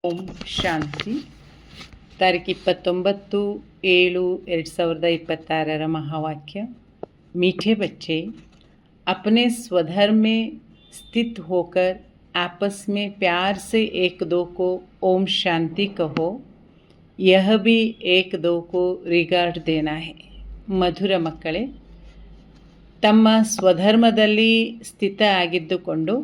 ಓಂ ಶಾಂತಿ. ತಾರೀಕು 29/7/2026 महावाक्य। मीठे बच्चे, अपने स्वधर्म में स्थित होकर आपस में प्यार से एक दो को ओम शांति कहो। यह भी एक दो को रिगार्ड देना है। ಮಧುರ ಮಕ್ಕಳೇ, ತಮ್ಮ ಸ್ವಧರ್ಮದಲ್ಲಿ ಸ್ಥಿತ ಆಗಿದ್ದುಕೊಂಡು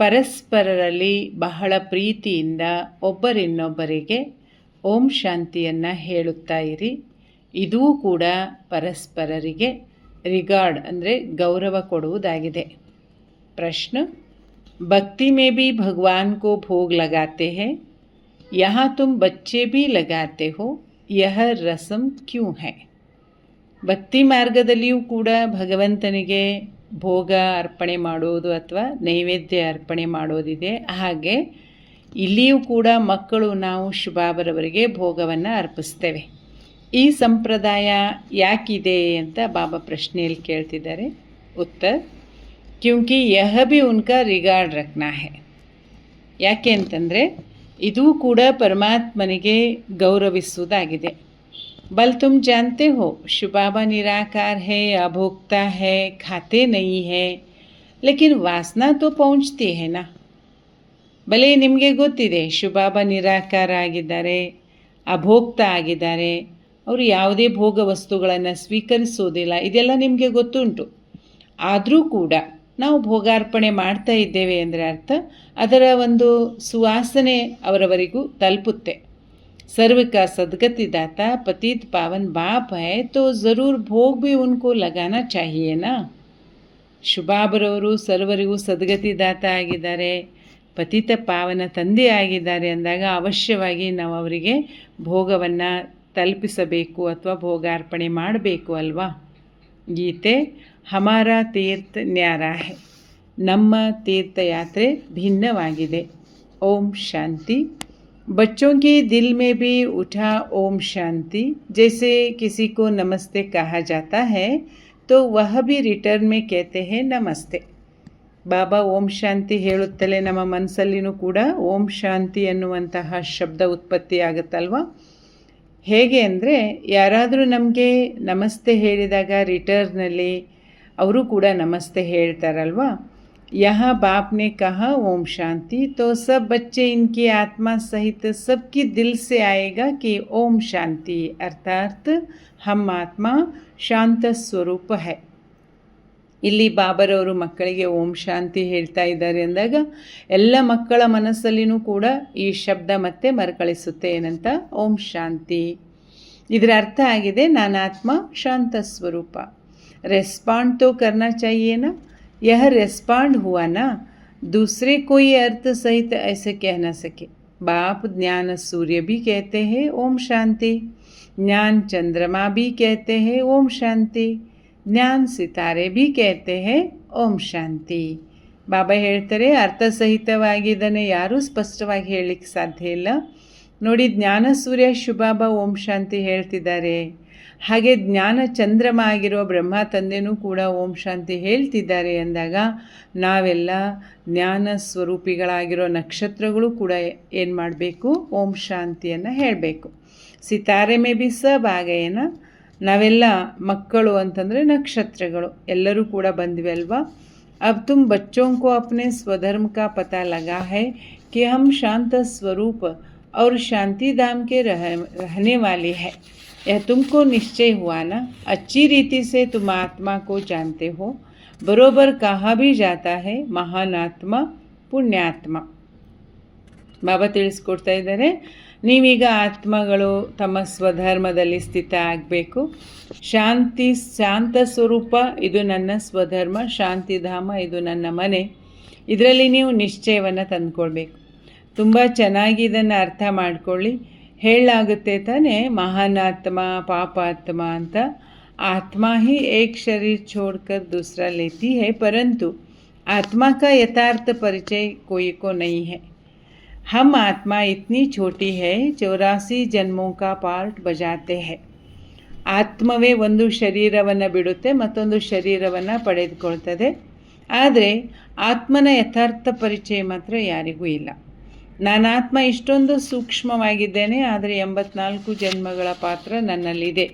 ಪರಸ್ಪರರಲ್ಲಿ ಬಹಳ ಪ್ರೀತಿಯಿಂದ ಒಬ್ಬರಿನ್ನೊಬ್ಬರಿಗೆ ಓಂ ಶಾಂತಿಯನ್ನು ಹೇಳುತ್ತಾ ಇರಿ. ಇದೂ ಕೂಡ ಪರಸ್ಪರರಿಗೆ ರಿಗಾರ್ಡ್ ಅಂದರೆ ಗೌರವ ಕೊಡುವುದಾಗಿದೆ. ಪ್ರಶ್ನೆ: भक्ति में भी भगवान को भोग लगाते हैं, यहाँ तुम बच्चे भी लगाते हो, यह रस्म क्यों है? ಭಕ್ತಿ ಮಾರ್ಗದಲ್ಲಿಯೂ ಕೂಡ ಭಗವಂತನಿಗೆ ಭೋಗ ಅರ್ಪಣೆ ಮಾಡೋದು ಅಥವಾ ನೈವೇದ್ಯ ಅರ್ಪಣೆ ಮಾಡೋದಿದೆ. ಹಾಗೆ ಇಲ್ಲಿಯೂ ಕೂಡ ಮಕ್ಕಳು ನಾವು ಶುಭಾಬರವರಿಗೆ ಭೋಗವನ್ನು ಅರ್ಪಿಸ್ತೇವೆ. ಈ ಸಂಪ್ರದಾಯ ಯಾಕಿದೆ ಅಂತ ಬಾಬಾ ಪ್ರಶ್ನೆಯಲ್ಲಿ ಕೇಳ್ತಿದ್ದಾರೆ. ಉತ್ತರ: ಕ್ಯೂಂಕಿ ಯಹ ಭಿ ಉನ್ಕಾ ರಿಗಾರ್ಡ್ ರಖ್ನಾ ಹೈ. ಯಾಕೆ ಅಂತಂದರೆ ಇದೂ ಕೂಡ ಪರಮಾತ್ಮನಿಗೆ ಗೌರವಿಸುವುದಾಗಿದೆ. बल तुम जानते हो शिवबाबा निराकार है, अभोक्ता है, खाते नहीं है, लेकिन वासना तो पहुंचती है ना. भले ನಿಮಗೆ ಗೊತ್ತಿದೆ ಶಿವಬಾಬಾ ನಿರಾಕಾರ ಆಗಿದ್ದಾರೆ, ಅಭೋಕ್ತ ಆಗಿದ್ದಾರೆ, ಅವರು ಯಾವುದೇ ಭೋಗ ವಸ್ತುಗಳನ್ನು ಸ್ವೀಕರಿಸೋದಿಲ್ಲ, ಇದೆಲ್ಲ ನಿಮಗೆ ಗೊತ್ತುಂಟು. ಆದರೂ ಕೂಡ ನಾವು ಭೋಗಾರ್ಪಣೆ ಮಾಡ್ತಾ ಇದ್ದೇವೆ ಅಂದರೆ ಅರ್ಥ ಅದರ ಒಂದು ಸುವಾಸನೆ ಅವರವರಿಗೂ ತಲುಪುತ್ತೆ. सर्व का सदगति दाता पतित पावन बाप है, तो ज़रूर भोग भी उनको लगाना चाहिए ना. ಶುಭಾಬರವರು ಸರ್ವರಿಗೂ ಸದ್ಗತಿದಾತ ಆಗಿದ್ದಾರೆ, ಪತಿತ ಪಾವನ ತಂದೆ ಆಗಿದ್ದಾರೆ ಅಂದಾಗ ಅವಶ್ಯವಾಗಿ ನಾವು ಅವರಿಗೆ ಭೋಗವನ್ನು ತಲುಪಿಸಬೇಕು ಅಥವಾ ಭೋಗಾರ್ಪಣೆ ಮಾಡಬೇಕು ಅಲ್ವಾ. ಗೀತೆ: ಹಮಾರ ತೀರ್ಥ ನ್ಯಾರ ಹೈ. ನಮ್ಮ ತೀರ್ಥಯಾತ್ರೆ ಭಿನ್ನವಾಗಿದೆ. ಓಂ ಶಾಂತಿ. बच्चों के दिल में भी उठा ओम शांति. जैसे किसी को नमस्ते कहा जाता है तो वह भी रिटर्न में कहते हैं नमस्ते. ಬಾಬಾ ಓಂ ಶಾಂತಿ ಹೇಳುತ್ತಲೇ ನಮ್ಮ ಮನಸ್ಸಲ್ಲಿನೂ ಕೂಡ ಓಂ ಶಾಂತಿ ಅನ್ನುವಂತಹ ಶಬ್ದ ಉತ್ಪತ್ತಿ ಆಗುತ್ತಲ್ವ. ಹೇಗೆ ಅಂದರೆ ಯಾರಾದರೂ ನಮಗೆ ನಮಸ್ತೆ ಹೇಳಿದಾಗ ರಿಟರ್ನಲ್ಲಿ ಅವರು ಕೂಡ ನಮಸ್ತೆ ಹೇಳ್ತಾರಲ್ವ. यहाँ बाप ने कहा ओम शांति, तो सब बच्चे इनकी आत्मा सहित सबकी दिल से आएगा कि ओम शांति, अर्थात हम आत्मा शांत स्वरूप है. ಇಲ್ಲಿ ಬಾಬರವರು ಮಕ್ಕಳಿಗೆ ಓಂ ಶಾಂತಿ ಹೇಳ್ತಾ ಇದ್ದಾರೆ ಅಂದಾಗ ಎಲ್ಲ ಮಕ್ಕಳ ಮನಸ್ಸಲ್ಲಿನೂ ಕೂಡ ಈ ಶಬ್ದ ಮತ್ತೆ ಮರುಕಳಿಸುತ್ತೆ. ಏನಂತ? ಓಂ ಶಾಂತಿ. ಇದರ ಅರ್ಥ ಆಗಿದೆ ನಾನಾತ್ಮ ಶಾಂತ ಸ್ವರೂಪ. ರೆಸ್ಪಾಂಡ್ ತೋ ಕರ್ನಾ ಚಾಹಿಯೇ ನಾ. यह रेस्पॉन्ड हुआ ना, दूसरे कोई अर्थ सहित ऐसे कह न सके. बाप ज्ञान सूर्य भी कहते हैं ओम शांति, ज्ञान चंद्रमा भी कहते हैं ओम शांति, ज्ञान सितारे भी कहते हैं ओम शांति. ಬಾಬಾ ಹೇಳ್ತಾರೆ ಅರ್ಥಸಹಿತವಾಗಿ ಇದನ್ನು ಯಾರೂ ಸ್ಪಷ್ಟವಾಗಿ ಹೇಳಲಿಕ್ಕೆ ಸಾಧ್ಯ ಇಲ್ಲ. ನೋಡಿ, ಜ್ಞಾನ ಸೂರ್ಯ ಶುಭಾಬಾ ಓಂ ಶಾಂತಿ ಹೇಳ್ತಿದ್ದಾರೆ, ಹಾಗೆ ಜ್ಞಾನ ಚಂದ್ರಮ ಆಗಿರೋ ಬ್ರಹ್ಮ ತಂದೆನೂ ಕೂಡ ಓಂ ಶಾಂತಿ ಹೇಳ್ತಿದ್ದಾರೆ ಅಂದಾಗ ನಾವೆಲ್ಲ ಜ್ಞಾನ ಸ್ವರೂಪಿಗಳಾಗಿರೋ ನಕ್ಷತ್ರಗಳು ಕೂಡ ಏನು ಮಾಡಬೇಕು? ಓಂ ಶಾಂತಿಯನ್ನು ಹೇಳಬೇಕು. ಸಿತಾರೆ ಮೇ ಬಿ ಸಬ್ ಆಗೇನ. ನಾವೆಲ್ಲ ಮಕ್ಕಳು ಅಂತಂದರೆ ನಕ್ಷತ್ರಗಳು ಎಲ್ಲರೂ ಕೂಡ ಬಂದ್ವಿ ಅಲ್ವಾ. अब तुम बच्चों को अपने स्वधर्म का पता लगा है कि हम शांत स्वरूप और शांति धाम के रहने वाले हैं. यह तुमको निश्चय हुआ ना. अच्छी रीति से तुम आत्मा को जानते हो. बरोबर कहा भी जाता है महान आत्मा पुण्यात्मा. ಬಾಬಾ ತಿಳಿಸ್ಕೊಡ್ತಾ ಇದ್ದಾರೆ, ನೀವೀಗ ಆತ್ಮಗಳು ತಮ್ಮ ಸ್ವಧರ್ಮದಲ್ಲಿ ಸ್ಥಿತ ಆಗಬೇಕು. ಶಾಂತ ಸ್ವರೂಪ ಇದು ನನ್ನ ಸ್ವಧರ್ಮ, ಶಾಂತಿಧಾಮ ಇದು ನನ್ನ ಮನೆ. ಇದರಲ್ಲಿ ನೀವು ನಿಶ್ಚಯವನ್ನು ತಂದುಕೊಳ್ಬೇಕು. ತುಂಬ ಚೆನ್ನಾಗಿ ಇದನ್ನು ಅರ್ಥ ಮಾಡಿಕೊಳ್ಳಿ. ಹೇಳಲಾಗುತ್ತೆ ತಾನೇ ಮಹಾನಾತ್ಮ ಪಾಪಾತ್ಮ ಅಂತ. आत्मा ही एक शरीर छोड़कर दूसरा लेती है, परंतु आत्मा का यथार्थ परिचय कोई को नहीं है. हम आत्मा इतनी छोटी है 84 जन्मों का पार्ट बजाते हैं. ಆತ್ಮವೇ ಒಂದು ಶರೀರವನ್ನು ಬಿಡುತ್ತೆ, ಮತ್ತೊಂದು ಶರೀರವನ್ನು ಪಡೆದುಕೊಳ್ತದೆ. ಆದರೆ ಆತ್ಮನ ಯಥಾರ್ಥ ಪರಿಚಯ ಮಾತ್ರ ಯಾರಿಗೂ ಇಲ್ಲ. ನಾನಾತ್ಮ ಇಷ್ಟೊಂದು ಸೂಕ್ಷ್ಮವಾಗಿದ್ದೇನೆ, ಆದರೆ 84 ಜನ್ಮಗಳ ಪಾತ್ರ ನನ್ನಲ್ಲಿದೆ.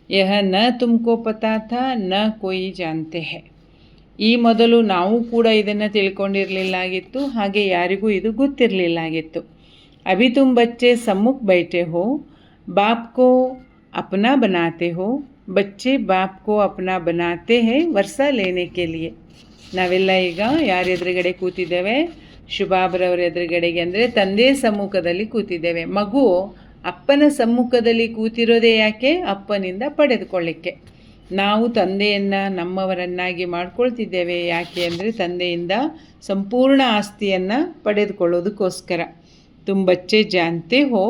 ಯಹ ನ ತುಮಕೋ ಪತಾ ಥಾ ನ ಕೋಯಿ ಜಾನ್ತೆ ಹೈ. ಈ ಮೊದಲು ನಾವು ಕೂಡ ಇದನ್ನು ತಿಳ್ಕೊಂಡಿರಲಿಲ್ಲಾಗಿತ್ತು, ಹಾಗೆ ಯಾರಿಗೂ ಇದು ಗೊತ್ತಿರಲಿಲ್ಲಾಗಿತ್ತು. ಅಭಿ ತುಮ್ ಬಚ್ಚೆ ಸಮ್ಮುಖ ಬೈಠೆ ಹೋ, ಬಾಪ್ ಕೋ ಅಪ್ನಾ ಬನಾತೆ ಹೋ, ಬಚ್ಚೆ ಬಾಪ್ ಕೋ ಅಪ್ನಾ ಬನಾತೆ ಹೈ ವರ್ಷ ಲೇನೆ ಕೆ ಲಿಯೆ. ನಾವೆಲ್ಲ ಈಗ ಯಾರ ಎದುರುಗಡೆ ಕೂತಿದ್ದೇವೆ? ಶುಭಾಬ್ರವರ ಎದುರುಗಡೆಗೆ, ಅಂದರೆ ತಂದೆಯ ಸಮ್ಮುಖದಲ್ಲಿ ಕೂತಿದ್ದೇವೆ. ಮಗು ಅಪ್ಪನ ಸಮ್ಮುಖದಲ್ಲಿ ಕೂತಿರೋದೇ ಯಾಕೆ? ಅಪ್ಪನಿಂದ ಪಡೆದುಕೊಳ್ಳಿಕ್ಕೆ. ನಾವು ತಂದೆಯನ್ನು ನಮ್ಮವರನ್ನಾಗಿ ಮಾಡ್ಕೊಳ್ತಿದ್ದೇವೆ ಯಾಕೆ ಅಂದರೆ ತಂದೆಯಿಂದ ಸಂಪೂರ್ಣ ಆಸ್ತಿಯನ್ನು ಪಡೆದುಕೊಳ್ಳೋದಕ್ಕೋಸ್ಕರ. ತುಮ್ ಬಚ್ಚೆ ಜಾನ್ತೆ ಹೋ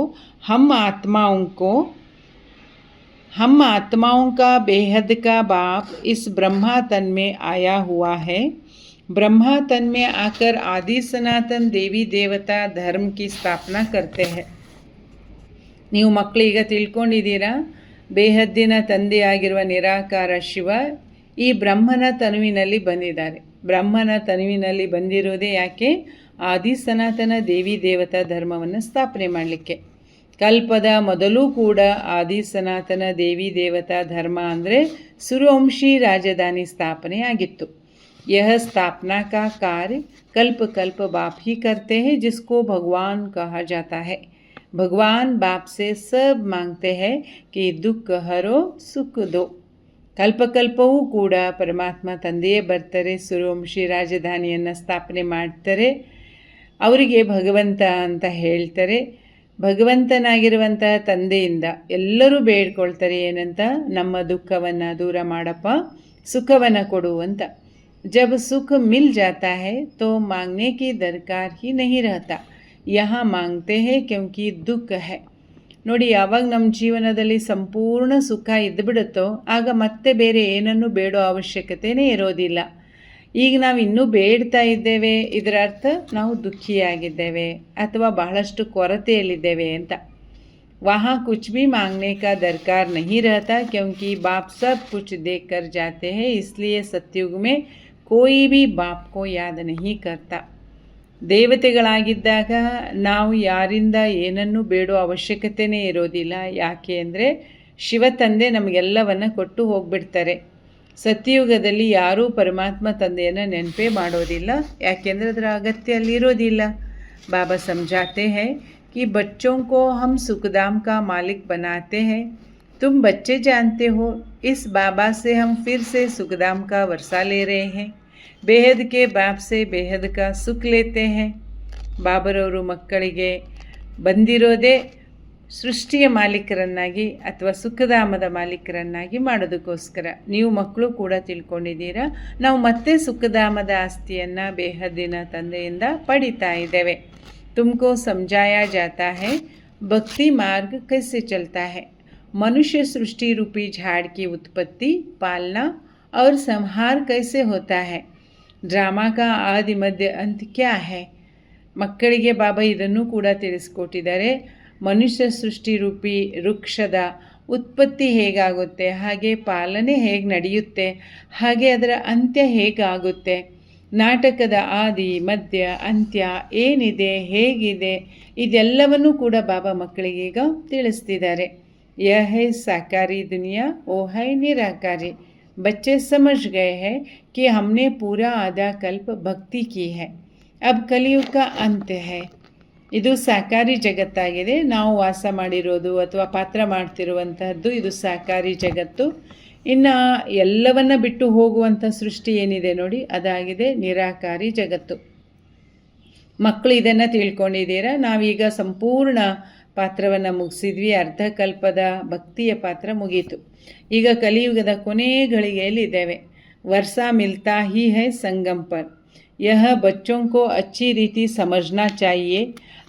हम आत्माओं का बेहद का बाप इस ब्रह्मा तन में आया हुआ है. ब्रह्मा तन में आकर आदि सनातन देवी देवता धर्म की स्थापना करते हैं. ನೀವು ಮಕ್ಕಳು ಈಗ ತಿಳ್ಕೊಂಡಿದ್ದೀರಾ, ಬೇಹದ್ದಿನ ತಂದೆಯಾಗಿರುವ ನಿರಾಕಾರ ಶಿವ ಈ ಬ್ರಹ್ಮನ ತನುವಿನಲ್ಲಿ ಬಂದಿದ್ದಾರೆ. ಬ್ರಹ್ಮನ ತನುವಿನಲ್ಲಿ ಬಂದಿರೋದೇ ಯಾಕೆ? ಆದಿ ಸನಾತನ ದೇವಿ ದೇವತಾ ಧರ್ಮವನ್ನು ಸ್ಥಾಪನೆ ಮಾಡಲಿಕ್ಕೆ. ಕಲ್ಪದ ಮೊದಲು ಕೂಡ ಆದಿ ಸನಾತನ ದೇವಿ ದೇವತಾ ಧರ್ಮ ಅಂದರೆ ಸುರವಂಶಿ ರಾಜಧಾನಿ ಸ್ಥಾಪನೆ ಆಗಿತ್ತು. यह स्थापना का कार्य कल्प कल्प बाप ही करते हैं, जिसको भगवान कहा जाता है. भगवान बाप से सब मांगते हैं कि दुख हरो सुख दो. ಕಲ್ಪಕಲ್ಪವೂ ಕೂಡ ಪರಮಾತ್ಮ ತಂದೆಯೇ ಬರ್ತಾರೆ, ಸುರವಂಶಿ ರಾಜಧಾನಿಯನ್ನು ಸ್ಥಾಪನೆ ಮಾಡ್ತಾರೆ. ಅವರಿಗೆ ಭಗವಂತ ಅಂತ ಹೇಳ್ತಾರೆ. ಭಗವಂತನಾಗಿರುವಂತಹ ತಂದೆಯಿಂದ ಎಲ್ಲರೂ ಬೇಡ್ಕೊಳ್ತಾರೆ ಏನಂತ? ನಮ್ಮ ದುಃಖವನ್ನು ದೂರ ಮಾಡಪ್ಪ, ಸುಖವನ್ನು ಕೊಡು ಅಂತ. जब सुख मिल जाता है तो मांगने की दरकार ही नहीं रहता. यहाँ मांगते हैं क्योंकि दुख है. ನೋಡಿ, ಯಾವಾಗ ನಮ್ಮ ಜೀವನದಲ್ಲಿ ಸಂಪೂರ್ಣ ಸುಖ ಇದ್ದುಬಿಡುತ್ತೋ ಆಗ ಮತ್ತೆ ಬೇರೆ ಏನನ್ನು ಬೇಡೋ ಅವಶ್ಯಕತೆಯೇ ಇರೋದಿಲ್ಲ. ಈಗ ನಾವು ಇನ್ನೂ ಬೇಡ್ತಾ ಇದ್ದೇವೆ, ಇದರ ಅರ್ಥ ನಾವು ದುಃಖಿಯಾಗಿದ್ದೇವೆ ಅಥವಾ ಬಹಳಷ್ಟು ಕೊರತೆಯಲ್ಲಿದ್ದೇವೆ ಅಂತ. वहाँ कुछ भी मांगने का दरकार नहीं रहता, क्योंकि बाप सब कुछ देख कर जाते हैं. इसलिए सतयुग में कोई भी बाप को याद नहीं करता. ದೇವತೆಗಳಾಗಿದ್ದಾಗ ನಾವು ಯಾರಿಂದ ಏನನ್ನೂ ಬೇಡೋ ಅವಶ್ಯಕತೆಯೇ ಇರೋದಿಲ್ಲ. ಯಾಕೆ ಅಂದರೆ ಶಿವ ತಂದೆ ನಮಗೆಲ್ಲವನ್ನು ಕೊಟ್ಟು ಹೋಗಿಬಿಡ್ತಾರೆ. ಸತ್ಯಯುಗದಲ್ಲಿ ಯಾರೂ ಪರಮಾತ್ಮ ತಂದೆಯನ್ನು ನೆನಪೇ ಮಾಡೋದಿಲ್ಲ, ಯಾಕೆಂದರೆ ಅದರ ಅಗತ್ಯ ಅಲ್ಲಿರೋದಿಲ್ಲ. ಬಾಬಾ ಸಮझाते हैं कि बच्चों को हम सुखधाम का मालिक बनाते हैं. तुम बच्चे जानते हो, इस बाबा से हम फिर से सुखधाम का वर्षा ले रहे हैं. ಬೇಹದ್ ಕೆ ಬಾಪ್ ಸೆ ಬೇಹದ್ ಕಾ ಸುಖ ಲೇತೆ ಹೈ. ಬಾಬರವರು ಮಕ್ಕಳಿಗೆ ಬಂದಿರೋದೇ ಸೃಷ್ಟಿಯ ಮಾಲೀಕರನ್ನಾಗಿ ಅಥವಾ ಸುಖಧಾಮದ ಮಾಲೀಕರನ್ನಾಗಿ ಮಾಡೋದಕ್ಕೋಸ್ಕರ. ನೀವು ಮಕ್ಕಳು ಕೂಡ ತಿಳ್ಕೊಂಡಿದ್ದೀರಾ, ನಾವು ಮತ್ತೆ ಸುಖಧಾಮದ ಆಸ್ತಿಯನ್ನು ಬೇಹದ್ದಿನ ತಂದೆಯಿಂದ ಪಡಿತಾ ಇದ್ದೇವೆ. तुमको समझाया जाता है भक्ति मार्ग कैसे चलता है. मनुष्य सृष्टि रूपी झाड़ की उत्पत्ति, पालना और संहार कैसे होता है. ड्रामा का आदि मध्य अंत क्या है. ಮಕ್ಕಳಿಗೆ ಬಾಬಾ ಇದನ್ನು ಕೂಡ ತಿಳಿಸ್ಕೊಟ್ಟಿದ್ದಾರೆ. ಮನುಷ್ಯ ಸೃಷ್ಟಿ ರೂಪಿ ವೃಕ್ಷದ ಉತ್ಪತ್ತಿ ಹೇಗಾಗುತ್ತೆ, ಹಾಗೆ ಪಾಲನೆ ಹೇಗೆ ನಡೆಯುತ್ತೆ, ಹಾಗೆ ಅದರ ಅಂತ್ಯ ಹೇಗಾಗುತ್ತೆ, ನಾಟಕದ ಆದಿ ಮಧ್ಯ ಅಂತ್ಯ ಏನಿದೆ, ಹೇಗಿದೆ, ಇದೆಲ್ಲವನ್ನೂ ಕೂಡ ಬಾಬಾ ಮಕ್ಕಳಿಗೀಗ ತಿಳಿಸ್ತಿದ್ದಾರೆ. ಯಹ ಹೈ ಸಾಕಾರಿ ದುನಿಯಾ, ಓ ಹೈ ನಿರಾಕಾರಿ. बच्चे समझ गए हैं कि हमने पूरा आधा कल्प भक्ति की है, अब कलियुग का अंत है. ಇದು ಸಾಕಾರಿ ಜಗತ್ತಾಗಿದೆ. ನಾವು ವಾಸ ಮಾಡಿರೋದು ಅಥವಾ ಪಾತ್ರ ಮಾಡ್ತಿರುವಂತಹದ್ದು ಇದು ಸಾಕಾರಿ ಜಗತ್ತು. ಇನ್ನು ಎಲ್ಲವನ್ನ ಬಿಟ್ಟು ಹೋಗುವಂಥ ಸೃಷ್ಟಿ ಏನಿದೆ ನೋಡಿ, ಅದಾಗಿದೆ ನಿರಾಕಾರಿ ಜಗತ್ತು. ಮಕ್ಕಳು ಇದನ್ನು ತಿಳ್ಕೊಂಡಿದ್ದೀರಾ. ನಾವೀಗ ಸಂಪೂರ್ಣ ಪಾತ್ರವನ್ನು ಮುಗಿಸಿದ್ವಿ. ಅರ್ಧಕಲ್ಪದ ಭಕ್ತಿಯ ಪಾತ್ರ ಮುಗೀತು. ಈಗ ಕಲಿಯುಗದ ಕೊನೆ ಗಳಿಗೆಯಲ್ಲಿದ್ದೇವೆ. ವರ್ಷ ಮಿಲ್ತಾ ಹಿ ಹೈ ಸಂಗಮ್ ಪರ್. यह बच्चों को अच्छी रीति समझना चाहिए.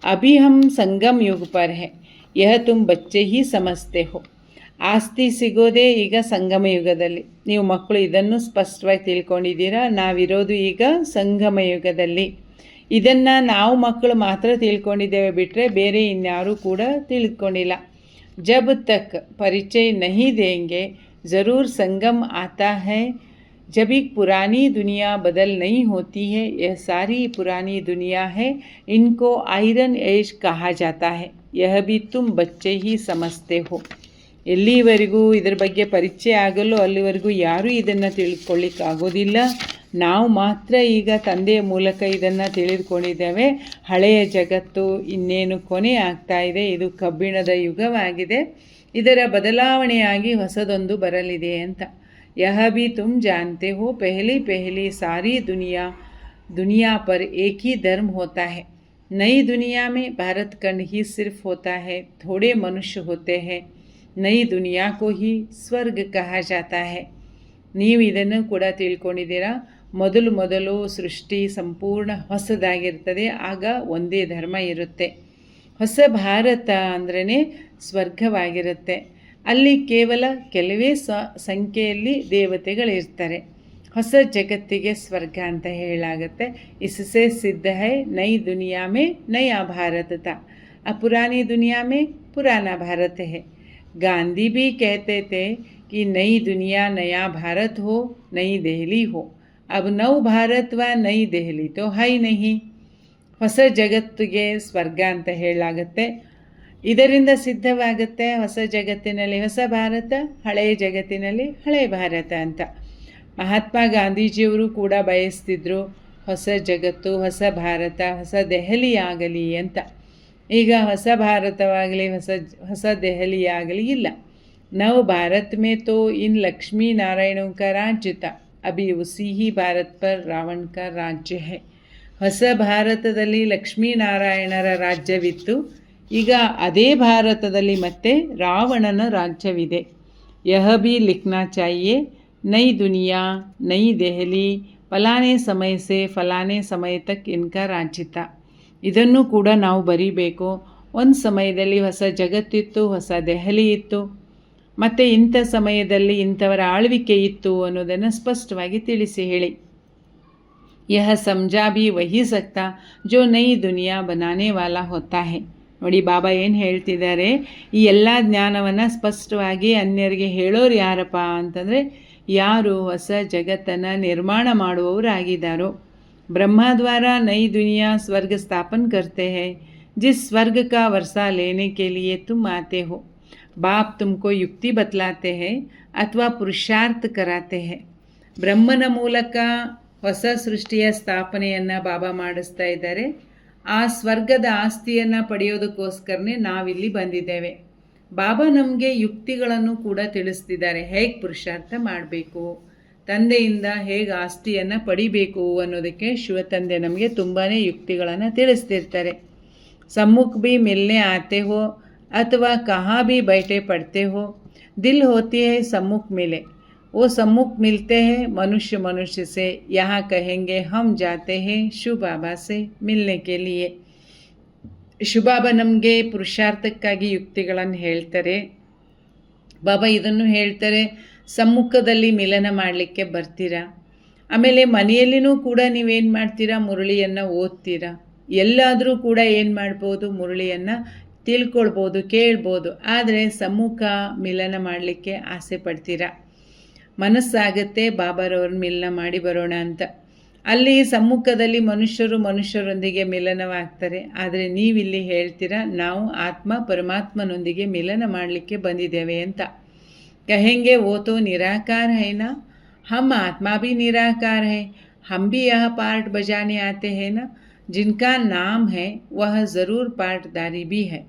अभी हम संगम युग पर है, यह तुम बच्चे ही समझते हो. ಆಸ್ತಿ ಸಿಗೋದೇ ಈಗ ಸಂಗಮ ಯುಗದಲ್ಲಿ. ನೀವು ಮಕ್ಕಳು ಇದನ್ನು ಸ್ಪಷ್ಟವಾಗಿ ತಿಳ್ಕೊಂಡಿದ್ದೀರಾ. ನಾವಿರೋದು ಈಗ ಸಂಗಮ ಯುಗದಲ್ಲಿ. ಇದನ್ನು ನಾವು ಮಕ್ಕಳು ಮಾತ್ರ ತಿಳ್ಕೊಂಡಿದ್ದೇವೆ, ಬಿಟ್ಟರೆ ಬೇರೆ ಇನ್ಯಾರೂ ಕೂಡ ತಿಳ್ಕೊಂಡಿಲ್ಲ. जब तक परिचय नहीं देंगे ज़रूर संगम आता है. जब एक पुरानी दुनिया बदल नहीं होती है, यह सारी पुरानी दुनिया है, इनको आयरन एज कहा जाता है. यह भी तुम बच्चे ही समझते हो. ಎಲ್ಲಿವರೆಗೂ ಇದರ ಬಗ್ಗೆ ಪರಿಚಯ ಆಗಲು ಅಲ್ಲಿವರೆಗೂ ಯಾರೂ ಇದನ್ನು ತಿಳ್ಕೊಳ್ಳಿಕ್ಕಾಗೋದಿಲ್ಲ. ನಾವು ಮಾತ್ರ ಈಗ ತಂದೆಯ ಮೂಲಕ ಇದನ್ನು ತಿಳಿದುಕೊಂಡಿದ್ದೇವೆ. ಹಳೆಯ ಜಗತ್ತು ಇನ್ನೇನು ಕೊನೆ ಆಗ್ತಾ ಇದೆ. ಇದು ಕಬ್ಬಿಣದ ಯುಗವಾಗಿದೆ. ಇದರ ಬದಲಾವಣೆಯಾಗಿ ಹೊಸದೊಂದು ಬರಲಿದೆ ಅಂತ. यह भी तुम जानते हो, पहली पहली सारी दुनिया पर एक ही धर्म होता है. नई दुनिया में भारत खंड ही सिर्फ होता है. थोड़े मनुष्य होते हैं. नई दुनिया को ही ಸ್ವರ್ಗ कहा जाता है. ನೀವು ಇದನ್ನು ಕೂಡ ತಿಳ್ಕೊಂಡಿದ್ದೀರಾ. ಮೊದಲು ಸೃಷ್ಟಿ ಸಂಪೂರ್ಣ ಹೊಸದಾಗಿರ್ತದೆ. ಆಗ ಒಂದೇ ಧರ್ಮ ಇರುತ್ತೆ. ಹೊಸ ಭಾರತ ಅಂದ್ರೇ ಸ್ವರ್ಗವಾಗಿರುತ್ತೆ. ಅಲ್ಲಿ ಕೇವಲ ಕೆಲವೇ ಸಂಖ್ಯೆಯಲ್ಲಿ ದೇವತೆಗಳಿರ್ತಾರೆ. ಹೊಸ ಜಗತ್ತಿಗೆ ಸ್ವರ್ಗ ಅಂತ ಹೇಳಾಗುತ್ತೆ. इससे सिद्ध है नई दुनिया में नया भारत था, अब पुरानी दुनिया में पुराना भारत है. गांधी भी कहते थे कि नई दुनिया नया भारत हो, नई दिल्ली हो. अब नव भारत व नई दिल्ली तो है ही नहीं. ಹೊಸ ಜಗತ್ತಿಗೆ ಸ್ವರ್ಗ ಅಂತ ಹೇಳಲಾಗುತ್ತೆ. ಇದರಿಂದ ಸಿದ್ಧವಾಗುತ್ತೆ ಹೊಸ ಜಗತ್ತಿನಲ್ಲಿ ಹೊಸ ಭಾರತ, ಹಳೆಯ ಜಗತ್ತಿನಲ್ಲಿ ಹಳೆಯ ಭಾರತ ಅಂತ. ಮಹಾತ್ಮ ಗಾಂಧೀಜಿಯವರು ಕೂಡ ಬಯಸ್ತಿದ್ರು ಹೊಸ ಜಗತ್ತು, ಹೊಸ ಭಾರತ, ಹೊಸ ದೆಹಲಿ ಆಗಲಿ ಅಂತ. ಈಗ ಹೊಸ ಭಾರತವಾಗಲಿ ಹೊಸ ದೆಹಲಿ ಆಗಲಿ ಇಲ್ಲ. नव भारत में तो इन लक्ष्मी नारायणों का राज्य था, अभी उसी ही भारत पर रावण का राज्य है. ಹೊಸ ಭಾರತದಲ್ಲಿ ಲಕ್ಷ್ಮೀನಾರಾಯಣರ ರಾಜ್ಯವಿತ್ತು. ಈಗ ಅದೇ ಭಾರತದಲ್ಲಿ ಮತ್ತೆ ರಾವಣನ ರಾಜ್ಯವಿದೆ. यह भी लिखना चाहिए, नई दुनिया नई दೆಹಲಿ, ಫಲಾನೆ ಸಮಯ से ಫಲಾನೆ ಸಮಯ तक इनका राज्य था. ಇದನ್ನು ಕೂಡ ನಾವು ಬರೀಬೇಕು. ಒಂದು ಸಮಯದಲ್ಲಿ ಹೊಸ ಜಗತ್ತಿತ್ತು, ಹೊಸ ದೆಹಲಿ ಇತ್ತು, ಮತ್ತು ಇಂಥ ಸಮಯದಲ್ಲಿ ಇಂಥವರ ಆಳ್ವಿಕೆ ಇತ್ತು ಅನ್ನೋದನ್ನು ಸ್ಪಷ್ಟವಾಗಿ ತಿಳಿಸಿ ಹೇಳಿ. यह समझा भी वही सकता जो नई दुनिया बनाने वाला होता है. ನೋಡಿ ಬಾಬಾ ಏನು ಹೇಳ್ತಿದ್ದಾರೆ, ಈ ಎಲ್ಲ ಜ್ಞಾನವನ್ನು ಸ್ಪಷ್ಟವಾಗಿ ಅನ್ಯರಿಗೆ ಹೇಳೋರು ಯಾರಪ್ಪ ಅಂತಂದರೆ, ಯಾರು ಹೊಸ ಜಗತ್ತನ್ನು ನಿರ್ಮಾಣ ಮಾಡುವವರಾಗಿದ್ದಾರೋ. ಬ್ರಹ್ಮ ದ್ವಾರ ನई दुनिया स्वर्ग स्थापन करते हैं. जिस स्वर्ग का वर्षा लेने के लिए तुम आते हो, बाप तुमको युक्ति बतलाते हैं अथवा पुरुषार्थ कराते हैं. ಬ್ರಹ್ಮನ ಮೂಲಕ ಹೊಸ ಸೃಷ್ಟಿಯ ಸ್ಥಾಪನೆಯನ್ನು ಬಾಬಾ ಮಾಡಿಸ್ತಾ ಇದ್ದಾರೆ. ಆ ಸ್ವರ್ಗದ ಆಸ್ತಿಯನ್ನು ಪಡೆಯೋದಕ್ಕೋಸ್ಕರನೇ ನಾವಿಲ್ಲಿ ಬಂದಿದ್ದೇವೆ. ಬಾಬಾ ನಮಗೆ ಯುಕ್ತಿಗಳನ್ನು ಕೂಡ ತಿಳಿಸ್ತಿದ್ದಾರೆ. ಹೇಗೆ ಪುರುಷಾರ್ಥ ಮಾಡಬೇಕು, ತಂದೆಯಿಂದ ಹೇಗೆ ಆಸ್ತಿಯನ್ನು ಪಡಿಬೇಕು ಅನ್ನೋದಕ್ಕೆ ಶಿವತಂದೆ ನಮಗೆ ತುಂಬಾ ಯುಕ್ತಿಗಳನ್ನು ತಿಳಿಸ್ತಿರ್ತಾರೆ. सम्मुख भी मिलने आते हो अथवा कहाँ भी बैठे पढ़ते हो, दिल होती है सम्मुख मिले. वो सम्मुख मिलते हैं मनुष्य से. यहाँ कहेंगे हम जाते हैं ಶಿವ ಬಾಬಾ से मिलने के लिए. ಶಿವ ಬಾಬಾ ನಮಗೆ ಪುರುಷಾರ್ಥಕ್ಕಾಗಿ ಯುಕ್ತಿಗಳನ್ನು ಹೇಳ್ತಾರೆ. ಬಾಬಾ ಇದನ್ನು ಹೇಳ್ತಾರೆ, ಸಮ್ಮುಖದಲ್ಲಿ ಮಿಲನ ಮಾಡಲಿಕ್ಕೆ ಬರ್ತೀರಾ. ಆಮೇಲೆ ಮನೆಯಲ್ಲಿನೂ ಕೂಡ ನೀವೇನು ಮಾಡ್ತೀರಾ, ಮುರಳಿಯನ್ನು ಓದ್ತೀರಾ. ಎಲ್ಲಾದರೂ ಕೂಡ ಏನು ಮಾಡ್ಬೋದು, ಮುರಳಿಯನ್ನು ತಿಳ್ಕೊಳ್ಬೋದು, ಕೇಳ್ಬೋದು. ಆದರೆ ಸಮ್ಮುಖ ಮಿಲನ ಮಾಡಲಿಕ್ಕೆ ಆಸೆ ಪಡ್ತೀರಾ. ಮನಸ್ಸಾಗುತ್ತೆ ಬಾಬಾರವ್ರನ್ನ ಮಿಲನ ಮಾಡಿ ಬರೋಣ ಅಂತ. ಅಲ್ಲಿ ಸಮ್ಮುಖದಲ್ಲಿ ಮನುಷ್ಯರೊಂದಿಗೆ ಮಿಲನವಾಗ್ತಾರೆ. ಆದರೆ ನೀವಿಲ್ಲಿ ಹೇಳ್ತೀರಾ, ನಾವು ಆತ್ಮ ಪರಮಾತ್ಮನೊಂದಿಗೆ ಮಿಲನ ಮಾಡಲಿಕ್ಕೆ ಬಂದಿದ್ದೇವೆ ಅಂತ. ಕಹೆಂಗೆ वो तो निराकार है ना, हम आत्मा भी निराकार है, हम भी यह पार्ट बजाने आते हैं ना. जिनका नाम है वह ज़रूर पार्टदारी भी है.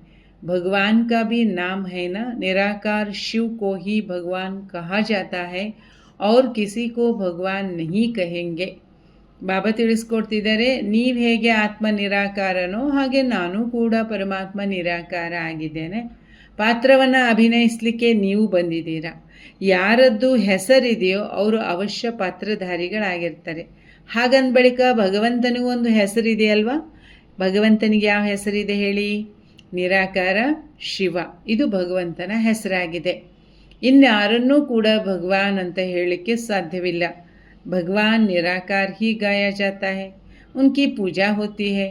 भगवान का भी नाम है ना. निराकार शिव को ही भगवान कहा जाता है और किसी को भगवान नहीं कहेंगे. ಬಾಬಾ ತಿಳಿಸ್ಕೊಡ್ತಿದ್ದಾರೆ, ನೀವು ಹೇಗೆ ಆತ್ಮ ನಿರಾಕಾರನೋ ಹಾಗೆ ನಾನು ಕೂಡ ಪರಮಾತ್ಮ ನಿರಾಕಾರ ಆಗಿದ್ದೇನೆ. ಪಾತ್ರವನ್ನು ಅಭಿನಯಿಸಲಿಕ್ಕೆ ನೀವು ಬಂದಿದ್ದೀರಾ. ಯಾರದ್ದು ಹೆಸರಿದೆಯೋ ಅವರು ಅವಶ್ಯ ಪಾತ್ರಧಾರಿಗಳಾಗಿರ್ತಾರೆ. ಹಾಗಂದ ಬಳಿಕ ಭಗವಂತನಿಗೂ ಒಂದು ಹೆಸರಿದೆಯಲ್ವಾ. ಭಗವಂತನಿಗೆ ಯಾವ ಹೆಸರಿದೆ ಹೇಳಿ? ನಿರಾಕಾರ ಶಿವ. ಇದು ಭಗವಂತನ ಹೆಸರಾಗಿದೆ. ಇನ್ಯಾರನ್ನೂ ಕೂಡ ಭಗವಾನ್ ಅಂತ ಹೇಳಲಿಕ್ಕೆ ಸಾಧ್ಯವಿಲ್ಲ. भगवान निराकार ही गाया जाता है, उनकी पूजा होती है.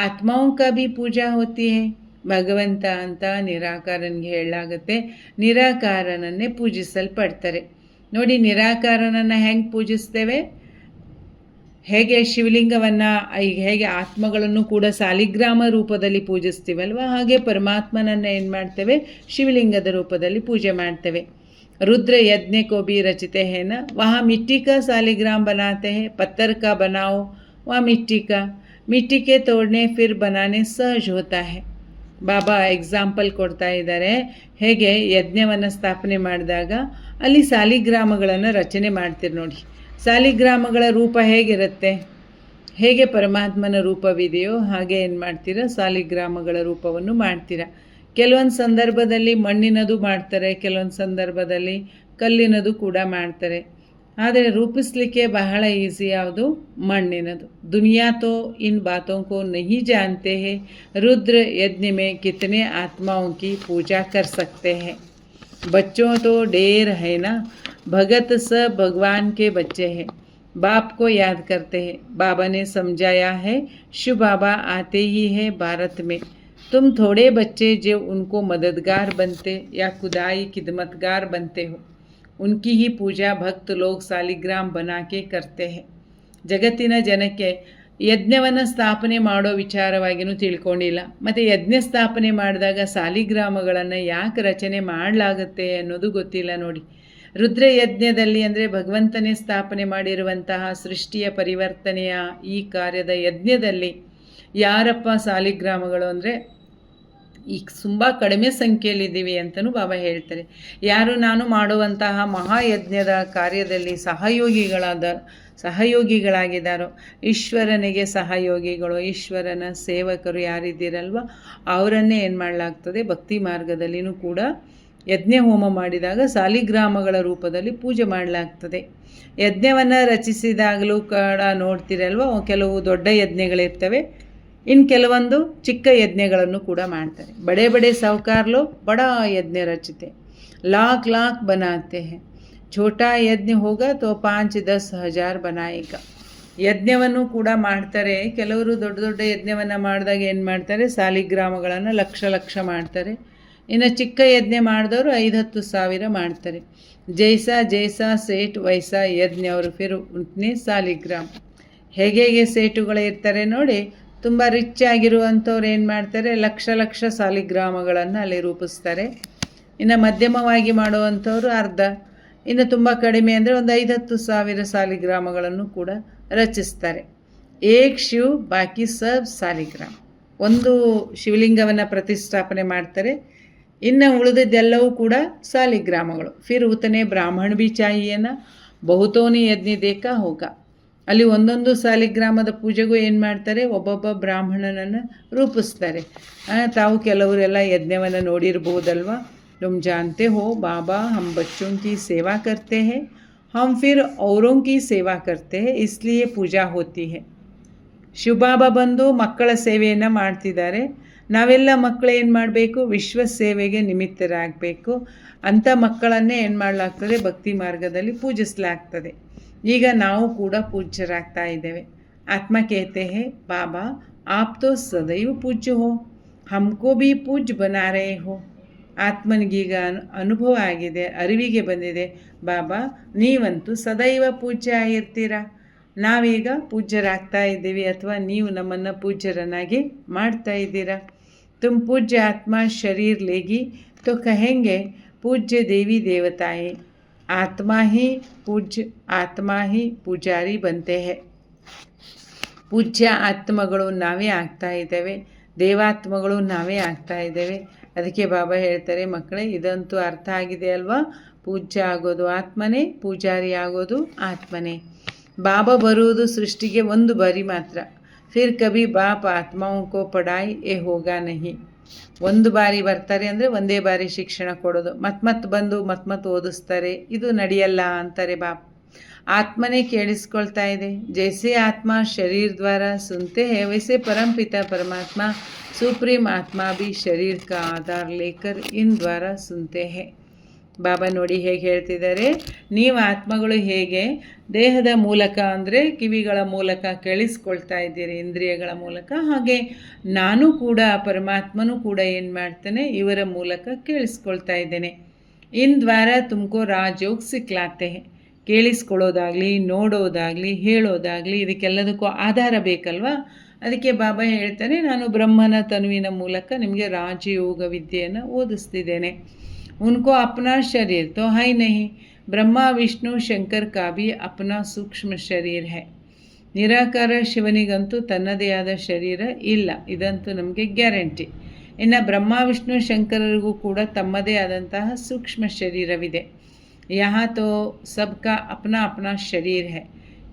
आत्माओं का भी पूजा होती है. ಭಗವಂತ ಅಂತ ನಿರಾಕಾರನಿಗೆ ಹೇಳಲಾಗುತ್ತೆ. ನಿರಾಕಾರನನ್ನೇ ಪೂಜಿಸಲ್ಪಡ್ತಾರೆ. ನೋಡಿ ನಿರಾಕಾರನನ್ನು ಹೆಂಗೆ ಪೂಜಿಸ್ತೇವೆ, ಹೇಗೆ ಶಿವಲಿಂಗವನ್ನು ಹೇಗೆ ಆತ್ಮಗಳನ್ನು ಕೂಡ ಸಾಲಿಗ್ರಾಮ ರೂಪದಲ್ಲಿ ಪೂಜಿಸ್ತೀವಲ್ವ, ಹಾಗೆ ಪರಮಾತ್ಮನನ್ನು ಏನು ಮಾಡ್ತೇವೆ, ಶಿವಲಿಂಗದ ರೂಪದಲ್ಲಿ ಪೂಜೆ ಮಾಡ್ತೇವೆ. रुद्र यज्ञ को भी रचते हैं ना, वहाँ मिट्टी का सालिग्राम बनाते हैं, पत्थर का बनाओ वहाँ मिट्टी के तोड़ने फिर बनाने सहज होता है. ಬಾಬಾ ಎಕ್ಸಾಂಪಲ್ ಕೊಡ್ತಾ ಇದ್ದಾರೆ, ಹೇಗೆ ಯಜ್ಞವನ್ನು ಸ್ಥಾಪನೆ ಮಾಡಿದಾಗ ಅಲ್ಲಿ ಸಾಲಿಗ್ರಾಮಗಳನ್ನು ರಚನೆ ಮಾಡ್ತೀರಿ ನೋಡಿ. ಸಾಲಿಗ್ರಾಮಗಳ ರೂಪ ಹೇಗಿರುತ್ತೆ, ಹೇಗೆ ಪರಮಾತ್ಮನ ರೂಪವಿದೆಯೋ ಹಾಗೆ ಏನು ಮಾಡ್ತೀರಾ, ಸಾಲಿಗ್ರಾಮಗಳ ರೂಪವನ್ನು ಮಾಡ್ತೀರಾ. ಕೆಲವೊಂದು ಸಂದರ್ಭದಲ್ಲಿ ಮಣ್ಣಿನದು ಮಾಡ್ತಾರೆ, ಕೆಲವೊಂದು ಸಂದರ್ಭದಲ್ಲಿ ಕಲ್ಲಿನದು ಕೂಡ ಮಾಡ್ತಾರೆ. ಆದರೆ ರೂಪಿಸಲಿಕ್ಕೆ ಬಹಳ ಈಸಿ ಯಾವುದು, ಮಣ್ಣಿನದು. ದುನಿಯಾ ತೋ ಇನ್ ಬಾತೋं को नहीं जानते हैं, रुद्र यज्ञ में कितने आत्माओं की पूजा कर सकते हैं. बच्चों तो ढेर है ना, भगत सब भगवान के बच्चे हैं, बाप को याद करते हैं. बाबा ने समझाया है, शिव बाबा आते ही है भारत में. तुम थोड़े बच्चे जो उनको मददगार बनते या खुदाई खिदमतगार बनते हो, उनकी ही पूजा भक्त लोग सालिग्राम बना के करते हैं. ಜಗತ್ತಿನ ಜನಕ್ಕೆ ಯಜ್ಞವನ್ನು ಸ್ಥಾಪನೆ ಮಾಡೋ ವಿಚಾರವಾಗಿಯೂ ತಿಳ್ಕೊಂಡಿಲ್ಲ. ಮತ್ತು ಯಜ್ಞ ಸ್ಥಾಪನೆ ಮಾಡಿದಾಗ ಸಾಲಿಗ್ರಾಮಗಳನ್ನು ಯಾಕೆ ರಚನೆ ಮಾಡಲಾಗುತ್ತೆ ಅನ್ನೋದು ಗೊತ್ತಿಲ್ಲ ನೋಡಿ. ರುದ್ರ ಯಜ್ಞದಲ್ಲಿ ಅಂದರೆ ಭಗವಂತನೇ ಸ್ಥಾಪನೆ ಮಾಡಿರುವಂತಹ ಸೃಷ್ಟಿಯ ಪರಿವರ್ತನೆಯ ಈ ಕಾರ್ಯದ ಯಜ್ಞದಲ್ಲಿ ಯಾರಪ್ಪ ಸಾಲಿಗ್ರಾಮಗಳು ಅಂದರೆ ಈಗ ತುಂಬ ಕಡಿಮೆ ಸಂಖ್ಯೆಯಲ್ಲಿದ್ದೀವಿ ಅಂತಲೂ ಬಾಬಾ ಹೇಳ್ತಾರೆ. ಯಾರು ನಾನು ಮಾಡುವಂತಹ ಮಹಾಯಜ್ಞದ ಕಾರ್ಯದಲ್ಲಿ ಸಹಯೋಗಿಗಳಾಗಿದ್ದಾರೋ, ಈಶ್ವರನಿಗೆ ಸಹಯೋಗಿಗಳು, ಈಶ್ವರನ ಸೇವಕರು ಯಾರಿದ್ದೀರಲ್ವ ಅವರನ್ನೇ ಏನು ಮಾಡಲಾಗ್ತದೆ, ಭಕ್ತಿ ಮಾರ್ಗದಲ್ಲಿಯೂ ಕೂಡ ಯಜ್ಞ ಹೋಮ ಮಾಡಿದಾಗ ಸಾಲಿಗ್ರಾಮಗಳ ರೂಪದಲ್ಲಿ ಪೂಜೆ ಮಾಡಲಾಗ್ತದೆ. ಯಜ್ಞವನ್ನು ರಚಿಸಿದಾಗಲೂ ಕೂಡ ನೋಡ್ತೀರಲ್ವ, ಕೆಲವು ದೊಡ್ಡ ಯಜ್ಞಗಳಿರ್ತವೆ, ಇನ್ನು ಕೆಲವೊಂದು ಚಿಕ್ಕ ಯಜ್ಞಗಳನ್ನು ಕೂಡ ಮಾಡ್ತಾರೆ. ಬಡೆ ಬಡೆ ಸಾಹುಕಾರರು ಬಡ ಯಜ್ಞ ರಚತೆ लाख बनाते हैं. छोटा यज्ञ होगा तो 5-10 हज़ार बनाएगा. ಯಜ್ಞವನ್ನು ಕೂಡ ಮಾಡ್ತಾರೆ. ಕೆಲವರು ದೊಡ್ಡ ದೊಡ್ಡ ಯಜ್ಞವನ್ನು ಮಾಡಿದಾಗ ಏನು ಮಾಡ್ತಾರೆ, ಸಾಲಿಗ್ರಾಮಗಳನ್ನು ಲಕ್ಷ ಮಾಡ್ತಾರೆ. ಇನ್ನು ಚಿಕ್ಕ ಯಜ್ಞ ಮಾಡಿದವರು 5-10 ಸಾವಿರ ಮಾಡ್ತಾರೆ. ಜೈಸಾ ಸೇಟ್ ವೈಸಾ ಯಜ್ಞ ಅವರು ಫಿರ್ ಉಟ್ನೆ ಸಾಲಿಗ್ರಾಮ್. ಹೇಗೆ ಸೇಟುಗಳು ಇರ್ತಾರೆ ನೋಡಿ, ತುಂಬ ರಿಚ್ ಆಗಿರುವಂಥವ್ರು ಏನು ಮಾಡ್ತಾರೆ, ಲಕ್ಷ ಸಾಲಿಗ್ರಾಮಗಳನ್ನು ಅಲ್ಲಿ ರೂಪಿಸ್ತಾರೆ. ಇನ್ನು ಮಧ್ಯಮವಾಗಿ ಮಾಡುವಂಥವ್ರು ಅರ್ಧ, ಇನ್ನು ತುಂಬ ಕಡಿಮೆ ಅಂದರೆ ಒಂದು 5-10 ಸಾವಿರ ಸಾಲಿಗ್ರಾಮಗಳನ್ನು ಕೂಡ ರಚಿಸ್ತಾರೆ. ಏಕ್ ಶಿವ್ ಬಾಕಿ ಸಬ್ ಸಾಲಿಗ್ರಾಮ್. ಒಂದು ಶಿವಲಿಂಗವನ್ನು ಪ್ರತಿಷ್ಠಾಪನೆ ಮಾಡ್ತಾರೆ, ಇನ್ನು ಉಳಿದದ್ದೆಲ್ಲವೂ ಕೂಡ ಸಾಲಿಗ್ರಾಮಗಳು. ಫಿರ್ ಉತನೆ ಬ್ರಾಹ್ಮಣ ಬಿ ಚಾಹಿಯೇನ ಬಹುತೋನಿ ಯಜ್ಞ ದೇಖಾ ಹೋಗ. ಅಲ್ಲಿ ಒಂದೊಂದು ಸಾಲಿಗ್ರಾಮದ ಪೂಜೆಗೂ ಏನು ಮಾಡ್ತಾರೆ, ಒಬ್ಬೊಬ್ಬ ಬ್ರಾಹ್ಮಣನನ್ನು ರೂಪಿಸ್ತಾರೆ. ತಾವು ಕೆಲವರೆಲ್ಲ ಯಜ್ಞವನ್ನು ನೋಡಿರ್ಬೋದಲ್ವ. तुम जानते हो बाबा हम बच्चों की सेवा करते हैं, हम फिर औरों की सेवा करते हैं, इसलिए पूजा होती है. ಶಿವಬಾಬಾ ಬಂದು ಮಕ್ಕಳ ಸೇವೆಯನ್ನು ಮಾಡ್ತಿದ್ದಾರೆ. ನಾವೆಲ್ಲ ಮಕ್ಕಳು ಏನು ಮಾಡಬೇಕು, ವಿಶ್ವ ಸೇವೆಗೆ ನಿಮಿತ್ತರಾಗಬೇಕು. ಅಂಥ ಮಕ್ಕಳನ್ನೇ ಏನು ಮಾಡಲಾಗ್ತದೆ, ಭಕ್ತಿ ಮಾರ್ಗದಲ್ಲಿ ಪೂಜಿಸಲಾಗ್ತದೆ. ಈಗ ನಾವು ಕೂಡ ಪೂಜ್ಯರಾಗ್ತಾ ಇದ್ದೇವೆ. ಆತ್ಮ कहते हैं बाबा आप तो सदैव पूज्य हो, हमको भी पूज्य बना रहे हो. ಆತ್ಮನಿಗೀಗ ಅನುಭವ ಆಗಿದೆ, ಅರಿವಿಗೆ ಬಂದಿದೆ, ಬಾಬಾ ನೀವಂತೂ ಸದೈವ ಪೂಜ್ಯ ಆಗಿರ್ತೀರಾ, ನಾವೀಗ ಪೂಜ್ಯರಾಗ್ತಾ ಇದ್ದೀವಿ, ಅಥವಾ ನೀವು ನಮ್ಮನ್ನು ಪೂಜ್ಯರನ್ನಾಗಿ ಮಾಡ್ತಾ ಇದ್ದೀರಾ. ತುಮ್ ಪೂಜ್ಯ ಆತ್ಮ ಶರೀರ್ ಲೇಗಿ तो कहेंगे पूज्य देवी देवताएं. आत्मा ही ಪೂಜಾರಿ बनते हैं. ಪೂಜ್ಯ ಆತ್ಮಗಳು ನಾವೇ ಆಗ್ತಾ ಇದ್ದೇವೆ, ದೇವಾತ್ಮಗಳು ನಾವೇ ಆಗ್ತಾ ಇದ್ದೇವೆ. ಅದಕ್ಕೆ ಬಾಬಾ ಹೇಳ್ತಾರೆ, ಮಕ್ಕಳೇ ಇದಂತೂ ಅರ್ಥ ಆಗಿದೆ ಅಲ್ವಾ, ಪೂಜ್ಯ ಆಗೋದು ಆತ್ಮನೇ, ಪೂಜಾರಿ ಆಗೋದು ಆತ್ಮನೇ. ಬಾಬಾ ಬರುವುದು ಸೃಷ್ಟಿಗೆ ಒಂದು ಬಾರಿ ಮಾತ್ರ. ಫಿರ್ ಕಭಿ ಬಾಪ್ ಆತ್ಮಾओं को पढ़ाई ए होगा नहीं. ಒಂದು ಬಾರಿ ಬರ್ತಾರೆ ಅಂದರೆ ಒಂದೇ ಬಾರಿ ಶಿಕ್ಷಣ ಕೊಡೋದು, ಮತ್ತೆ ಬಂದು ಮತ್ತೆ ಓದಿಸ್ತಾರೆ, ಇದು ನಡೆಯಲ್ಲ ಅಂತಾರೆ ಬಾಪ್. ಆತ್ಮನೇ ಕೇಳಿಸ್ಕೊಳ್ತಾ ಇದೆ. ಜೈಸೆ ಆತ್ಮ ಶರೀರ ದ್ವಾರ ಸುನತೆ ಹೈ, ವೈಸೆ ಪರಂಪಿತ ಪರಮಾತ್ಮ ಸುಪ್ರೀಂ ಆತ್ಮ भी ಶರೀರ का ಆಧಾರ लेकर इन ದ್ವಾರ ಸುನತೆ ಹೈ. ಬಾಬಾ ನೋಡಿ ಹೇಗೆ ಹೇಳ್ತಿದ್ದಾರೆ, ನೀವು ಆತ್ಮಗಳು ಹೇಗೆ ದೇಹದ ಮೂಲಕ ಅಂದರೆ ಕಿವಿಗಳ ಮೂಲಕ ಕೇಳಿಸ್ಕೊಳ್ತಾ ಇದ್ದೀರಿ, ಇಂದ್ರಿಯಗಳ ಮೂಲಕ, ಹಾಗೆ ನಾನು ಕೂಡ ಪರಮಾತ್ಮನೂ ಕೂಡ ಏನು ಮಾಡ್ತಾನೆ, ಇವರ ಮೂಲಕ ಕೇಳಿಸ್ಕೊಳ್ತಾ ಇದ್ದೇನೆ. इन द्वारा तुमको राजयोग सिखलाते हैं. ಕೇಳಿಸ್ಕೊಳ್ಳೋದಾಗಲಿ, ನೋಡೋದಾಗಲಿ, ಹೇಳೋದಾಗಲಿ ಇದಕ್ಕೆಲ್ಲದಕ್ಕೂ ಆಧಾರ ಬೇಕಲ್ವಾ? ಅದಕ್ಕೆ ಬಾಬಾ ಹೇಳ್ತಾನೆ, ನಾನು ಬ್ರಹ್ಮನ ತನುವಿನ ಮೂಲಕ ನಿಮಗೆ ರಾಜಯೋಗ ವಿದ್ಯೆಯನ್ನು ಓದಿಸ್ತಿದ್ದೇನೆ. उनको अपना शरीर तो है ही नहीं. ब्रह्मा विष्णु शंकर का भी अपना सूक्ष्म शरीर है. ನಿರಾಕಾರ ಶಿವನಿಗಂತೂ ತನ್ನದೇ ಆದ ಶರೀರ ಇಲ್ಲ, ಇದಂತೂ ನಮಗೆ ಗ್ಯಾರಂಟಿ. ಇನ್ನು ಬ್ರಹ್ಮ ವಿಷ್ಣು ಶಂಕರರಿಗೂ ಕೂಡ ತಮ್ಮದೇ ಆದಂತಹ ಸೂಕ್ಷ್ಮ ಶರೀರವಿದೆ. यहाँ तो सबका अपना अपना शरीर है.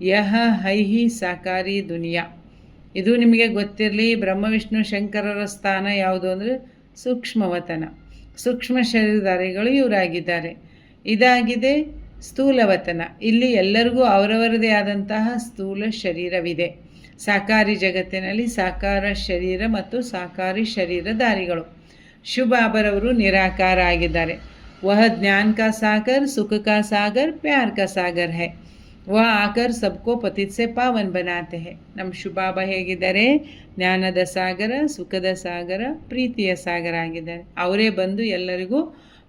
यह है ही ಸಾಕಾರಿ ದುನಿಯಾ. ಇದು ನಿಮಗೆ ಗೊತ್ತಿರಲಿ, ಬ್ರಹ್ಮ ವಿಷ್ಣು ಶಂಕರರ ಸ್ಥಾನ ಯಾವುದು ಅಂದರೆ ಸೂಕ್ಷ್ಮವತನ. ಸೂಕ್ಷ್ಮ ಶರೀರಧಾರಿಗಳು ಇವರಾಗಿದ್ದಾರೆ. ಇದಾಗಿದೆ ಸ್ಥೂಲವತನ. ಇಲ್ಲಿ ಎಲ್ಲರಿಗೂ ಅವರವರದೇ ಆದಂತಹ ಸ್ಥೂಲ ಶರೀರವಿದೆ. ಸಾಕಾರಿ ಜಗತ್ತಿನಲ್ಲಿ ಸಾಕಾರ ಶರೀರ ಮತ್ತು ಸಾಕಾರಿ ಶರೀರಧಾರಿಗಳು. ಶುಭಾಬರವರು ನಿರಾಕಾರ ಆಗಿದ್ದಾರೆ. वह ज्ञान का सागर, सुख का सागर, प्यार का सागर है. वह आकर सबको पतित से पावन बनाते हैं. ನಮ್ಮ ಶುಭಾಬ ಹೇಗಿದ್ದಾರೆ? ಜ್ಞಾನದ ಸಾಗರ, ಸುಖದ ಸಾಗರ, ಪ್ರೀತಿಯ ಸಾಗರ ಆಗಿದ್ದಾರೆ. ಅವರೇ ಬಂದು ಎಲ್ಲರಿಗೂ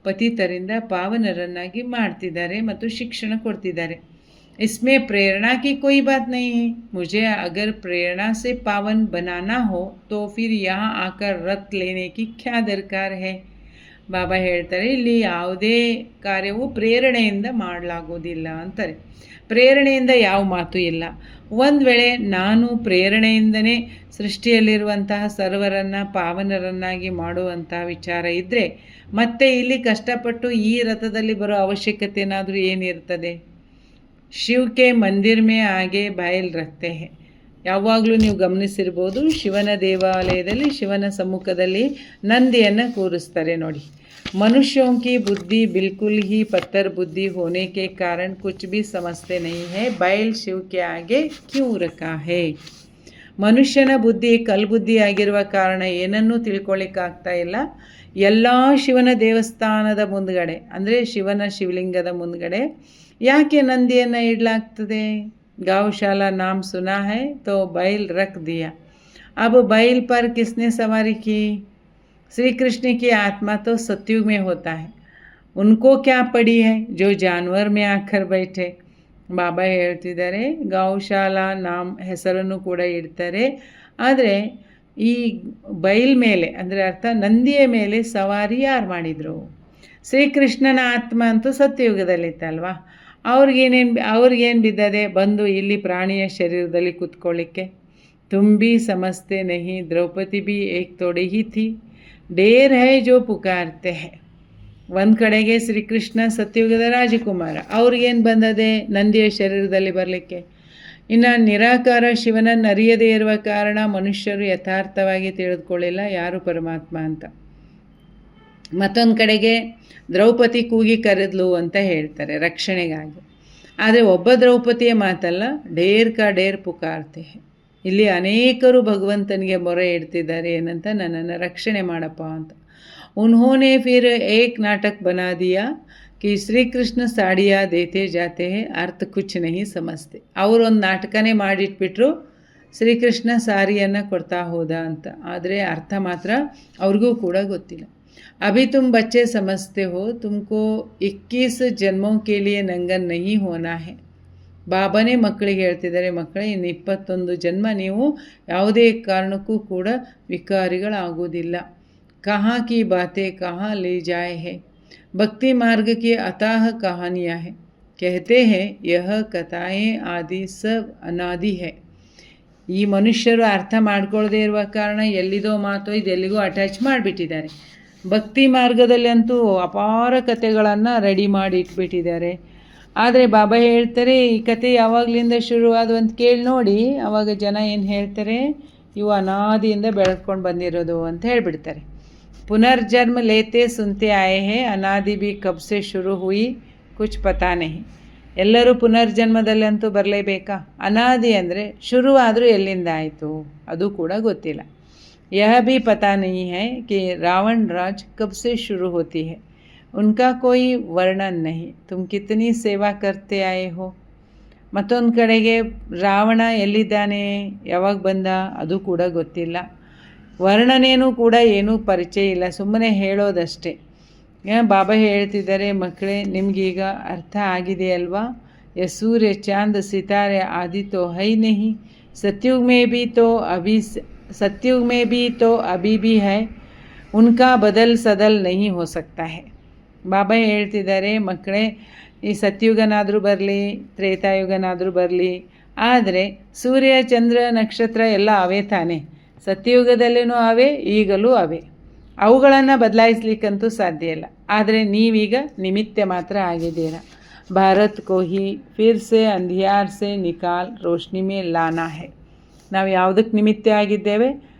ಪತಿತರಿಂದ ಪಾವನರನ್ನಾಗಿ ಮಾಡ್ತಿದ್ದಾರೆ ಮತ್ತು ಶಿಕ್ಷಣ ಕೊಡ್ತಿದ್ದಾರೆ. इसमें प्रेरणा की कोई बात नहीं है. मुझे अगर प्रेरणा से पावन बनाना हो तो फिर यहाँ आकर रत लेने की क्या दरकार है. ಬಾಬಾ ಹೇಳ್ತಾರೆ, ಇಲ್ಲಿ ಯಾವುದೇ ಕಾರ್ಯವು ಪ್ರೇರಣೆಯಿಂದ ಮಾಡಲಾಗೋದಿಲ್ಲ ಅಂತಾರೆ. ಪ್ರೇರಣೆಯಿಂದ ಯಾವ ಮಾತು ಇಲ್ಲ. ಒಂದು ವೇಳೆ ನಾನು ಪ್ರೇರಣೆಯಿಂದನೇ ಸೃಷ್ಟಿಯಲ್ಲಿರುವಂತಹ ಸರ್ವರನ್ನು ಪಾವನರನ್ನಾಗಿ ಮಾಡುವಂತಹ ವಿಚಾರ ಇದ್ದರೆ ಮತ್ತೆ ಇಲ್ಲಿ ಕಷ್ಟಪಟ್ಟು ಈ ರಥದಲ್ಲಿ ಬರೋ ಅವಶ್ಯಕತೆ ಏನಾದರೂ ಏನಿರ್ತದೆ? ಶಿವಕ್ಕೆ ಮಂದಿರ ಮೇ ಆಗೆ ಬಾಯಲ್ ರಕ್ತೆ ಹೇ. ಯಾವಾಗಲೂ ನೀವು ಗಮನಿಸಿರ್ಬೋದು, ಶಿವನ ದೇವಾಲಯದಲ್ಲಿ ಶಿವನ ಸಮ್ಮುಖದಲ್ಲಿ ನಂದಿಯನ್ನು ಕೂರಿಸ್ತಾರೆ ನೋಡಿ. मनुष्यों की बुद्धि बिल्कुल ही पत्थर बुद्धि होने के कारण कुछ भी समझते नहीं है. बैल शिव के आगे क्यों रखा है. ಮನುಷ್ಯನ ಬುದ್ಧಿ ಕಲ್ಬುದ್ಧಿ ಆಗಿರುವ ಕಾರಣ ಏನನ್ನೂ ತಿಳ್ಕೊಳ್ಳಿಕ್ಕಾಗ್ತಾ ಇಲ್ಲ. ಎಲ್ಲ ಶಿವನ ದೇವಸ್ಥಾನದ ಮುಂದ್ಗಡೆ ಅಂದರೆ ಶಿವನ ಶಿವಲಿಂಗದ ಮುಂದ್ಗಡೆ ಯಾಕೆ ನಂದಿಯನ್ನು ಇಡಲಾಗ್ತದೆ? गौशाला नाम सुना है तो बैल रख दिया. अब बैल पर किसने सवारी की? श्री कृष्ण की आत्मा तो सतयुग में होता है. उनको क्या पड़ी है जो जानवर में आकर बैठे. ಬಾಬಾ ಹೇಳ್ತಿದ್ದಾರೆ, ಗೌಶಾಲಾ ನಾಮ್ ಹೆಸರನ್ನು ಕೂಡ ಇಡ್ತಾರೆ. ಆದರೆ ಈ ಬೈಲ್ ಮೇಲೆ ಅಂದರೆ ಅರ್ಥ ನಂದಿಯ ಮೇಲೆ ಸವಾರಿ ಯಾರು ಮಾಡಿದರು? ಶ್ರೀಕೃಷ್ಣನ ಆತ್ಮ ಅಂತೂ ಸತ್ಯಯುಗದಲ್ಲಿತ್ತಲ್ವ. ಅವ್ರಿಗೇನು ಬಿದ್ದದೆ ಬಂದು ಇಲ್ಲಿ ಪ್ರಾಣಿಯ ಶರೀರದಲ್ಲಿ ಕೂತ್ಕೊಳ್ಳಿಕ್ಕೆ? ತುಂಬಿ ಸಮಸ್ತೆ ನಹಿ ದ್ರೌಪದಿ ಬಿ ಏಕ್ ತೋಡಿ ಹಿ ಥಿ. ಡೇರ್ ಹೈ ಜೋ ಪುಕಾರ್ತೆ ಹೈ. ಒಂದು ಕಡೆಗೆ ಶ್ರೀಕೃಷ್ಣ ಸತ್ಯಯುಗದ ರಾಜಕುಮಾರ, ಅವ್ರಿಗೇನು ಬಂದದೆ ನಂದಿಯ ಶರೀರದಲ್ಲಿ ಬರಲಿಕ್ಕೆ? ಇನ್ನು ನಿರಾಕಾರ ಶಿವನನ್ನು ಅರಿಯದೇ ಇರುವ ಕಾರಣ ಮನುಷ್ಯರು ಯಥಾರ್ಥವಾಗಿ ತಿಳಿದುಕೊಳ್ಳಿಲ್ಲ ಯಾರು ಪರಮಾತ್ಮ ಅಂತ. ಮತ್ತೊಂದು ಕಡೆಗೆ ದ್ರೌಪದಿ ಕೂಗಿ ಕರೆದ್ಲು ಅಂತ ಹೇಳ್ತಾರೆ ರಕ್ಷಣೆಗಾಗಿ. ಆದರೆ ಒಬ್ಬ ದ್ರೌಪದಿಯ ಮಾತಲ್ಲ, ಡೇರ್ ಕಾ ಡೇರ್ ಪುಕಾರ್ತೆ. ಇಲ್ಲಿ ಅನೇಕರು ಭಗವಂತನಿಗೆ ಮೊರೆ ಇಡ್ತಿದ್ದಾರೆ ಏನಂತ, ನನ್ನನ್ನು ರಕ್ಷಣೆ ಮಾಡಪ್ಪ ಅಂತ. उन्होंने फिर एक नाटक बना दिया कि श्री कृष्ण साड़ियाँ देते जाते हैं, अर्थ कुछ नहीं समझते. ಅವರೊಂದು ನಾಟಕನೇ ಮಾಡಿಟ್ಬಿಟ್ರು, ಶ್ರೀಕೃಷ್ಣ ಸಾರಿಯನ್ನು ಕೊಡ್ತಾ ಹೋದ ಅಂತ. ಆದರೆ ಅರ್ಥ ಮಾತ್ರ ಅವ್ರಿಗೂ ಕೂಡ ಗೊತ್ತಿಲ್ಲ. अभी तुम बच्चे समझते हो तुमको 21 जन्मों के लिए नंगन नहीं होना है. ಬಾಬಾನೇ ಮಕ್ಕಳಿಗೆ ಹೇಳ್ತಿದ್ದಾರೆ, ಮಕ್ಕಳೇ ಇನ್ನು 21 ಜನ್ಮ ನೀವು ಯಾವುದೇ ಕಾರಣಕ್ಕೂ ಕೂಡ ವಿಕಾರಿಗಳಾಗೋದಿಲ್ಲ. कहाँ की बातें कहाँ ले जाए है. भक्ति मार्ग की अथाह कहानियाँ हैं. कहते हैं यह कथाएँ आदि सब अनादि है. ಈ ಮನುಷ್ಯರು ಅರ್ಥ ಮಾಡ್ಕೊಳ್ಳದೇ ಇರುವ ಕಾರಣ ಎಲ್ಲಿದೋ ಮಾತು ಇದೆಲ್ಲಿಗೂ ಅಟ್ಯಾಚ್ ಮಾಡಿಬಿಟ್ಟಿದ್ದಾರೆ. ಭಕ್ತಿ ಮಾರ್ಗದಲ್ಲಿ ಅಂತೂ ಅಪಾರ ಕಥೆಗಳನ್ನು ರೆಡಿ ಮಾಡಿ ಇಟ್ಬಿಟ್ಟಿದ್ದಾರೆ. ಆದರೆ ಬಾಬಾ ಹೇಳ್ತಾರೆ, ಈ ಕತೆ ಯಾವಾಗಲಿಂದ ಶುರುವಾದವು ಅಂತ ಕೇಳಿ ನೋಡಿ. ಆವಾಗ ಜನ ಏನು ಹೇಳ್ತಾರೆ, ಇವು ಅನಾದಿಯಿಂದ ಬೆಳೆದ್ಕೊಂಡು ಬಂದಿರೋದು ಅಂತ ಹೇಳಿಬಿಡ್ತಾರೆ. पुनर्जन्म लेते सुनते आए हैं, अनादि भी कब से शुरू हुई कुछ पता नहीं. ಎಲ್ಲರೂ ಪುನರ್ಜನ್ಮದಲ್ಲಂತೂ ಬರಲೇಬೇಕಾ? ಅನಾದಿ ಅಂದರೆ ಶುರುವಾದರೂ ಎಲ್ಲಿಂದ ಆಯಿತು ಅದು ಕೂಡ ಗೊತ್ತಿಲ್ಲ. यह भी पता नहीं है कि रावण राज कब से शुरू होती है, उनका कोई वर्णन नहीं. तुम कितनी सेवा करते आए हो. ಮತ್ತೊಂದು ಕಡೆಗೆ ರಾವಣ ಎಲ್ಲಿದ್ದಾನೆ, ಯಾವಾಗ ಬಂದ ಅದು ಕೂಡ ಗೊತ್ತಿಲ್ಲ. ವರ್ಣನೇನೂ ಕೂಡ ಏನೂ ಪರಿಚಯ ಇಲ್ಲ, ಸುಮ್ಮನೆ ಹೇಳೋದಷ್ಟೇ. ಬಾಬಾ ಹೇಳ್ತಿದ್ದಾರೆ, ಮಕ್ಕಳೇ ನಿಮಗೀಗ ಅರ್ಥ ಆಗಿದೆಯಲ್ವಾ? ಯ ಸೂರ್ಯ ಚಾಂದ್ ಸಿತಾರೆ आदि तो है ही नहीं, सतयुग में भी तो अभी भी है, उनका बदल सदल नहीं हो सकता है. ಬಾಬಾ ಹೇಳ್ತಿದ್ದಾರೆ, ಮಕ್ಕಳೇ ಈ ಸತ್ಯುಗನಾದರೂ ಬರಲಿ ತ್ರೇತಾಯುಗನಾದರೂ ಬರಲಿ, ಆದರೆ ಸೂರ್ಯ ಚಂದ್ರ ನಕ್ಷತ್ರ ಎಲ್ಲ ಅವೇ ತಾನೆ. ಸತ್ಯಯುಗದಲ್ಲಿನೂ ಅವೇ, ಈಗಲೂ ಅವೇ. ಅವುಗಳನ್ನು ಬದಲಾಯಿಸ್ಲಿಕ್ಕಂತೂ ಸಾಧ್ಯ ಇಲ್ಲ. ಆದರೆ ನೀವೀಗ ನಿಮಿತ್ತ ಮಾತ್ರ ಆಗಿದ್ದೀರ. ಭಾರತ್ ಕೋ ಹಿ ಫಿರ್ ಸೆ ಅಂಧಿಯಾರ್ ಸೆ ನಿಕಾಲ್ ರೋಶ್ನಿ ಮೇ ಲಾನಾ ಹೈ. ನಾವು ಯಾವುದಕ್ಕೆ ನಿಮಿತ್ತ ಆಗಿದ್ದೇವೆ?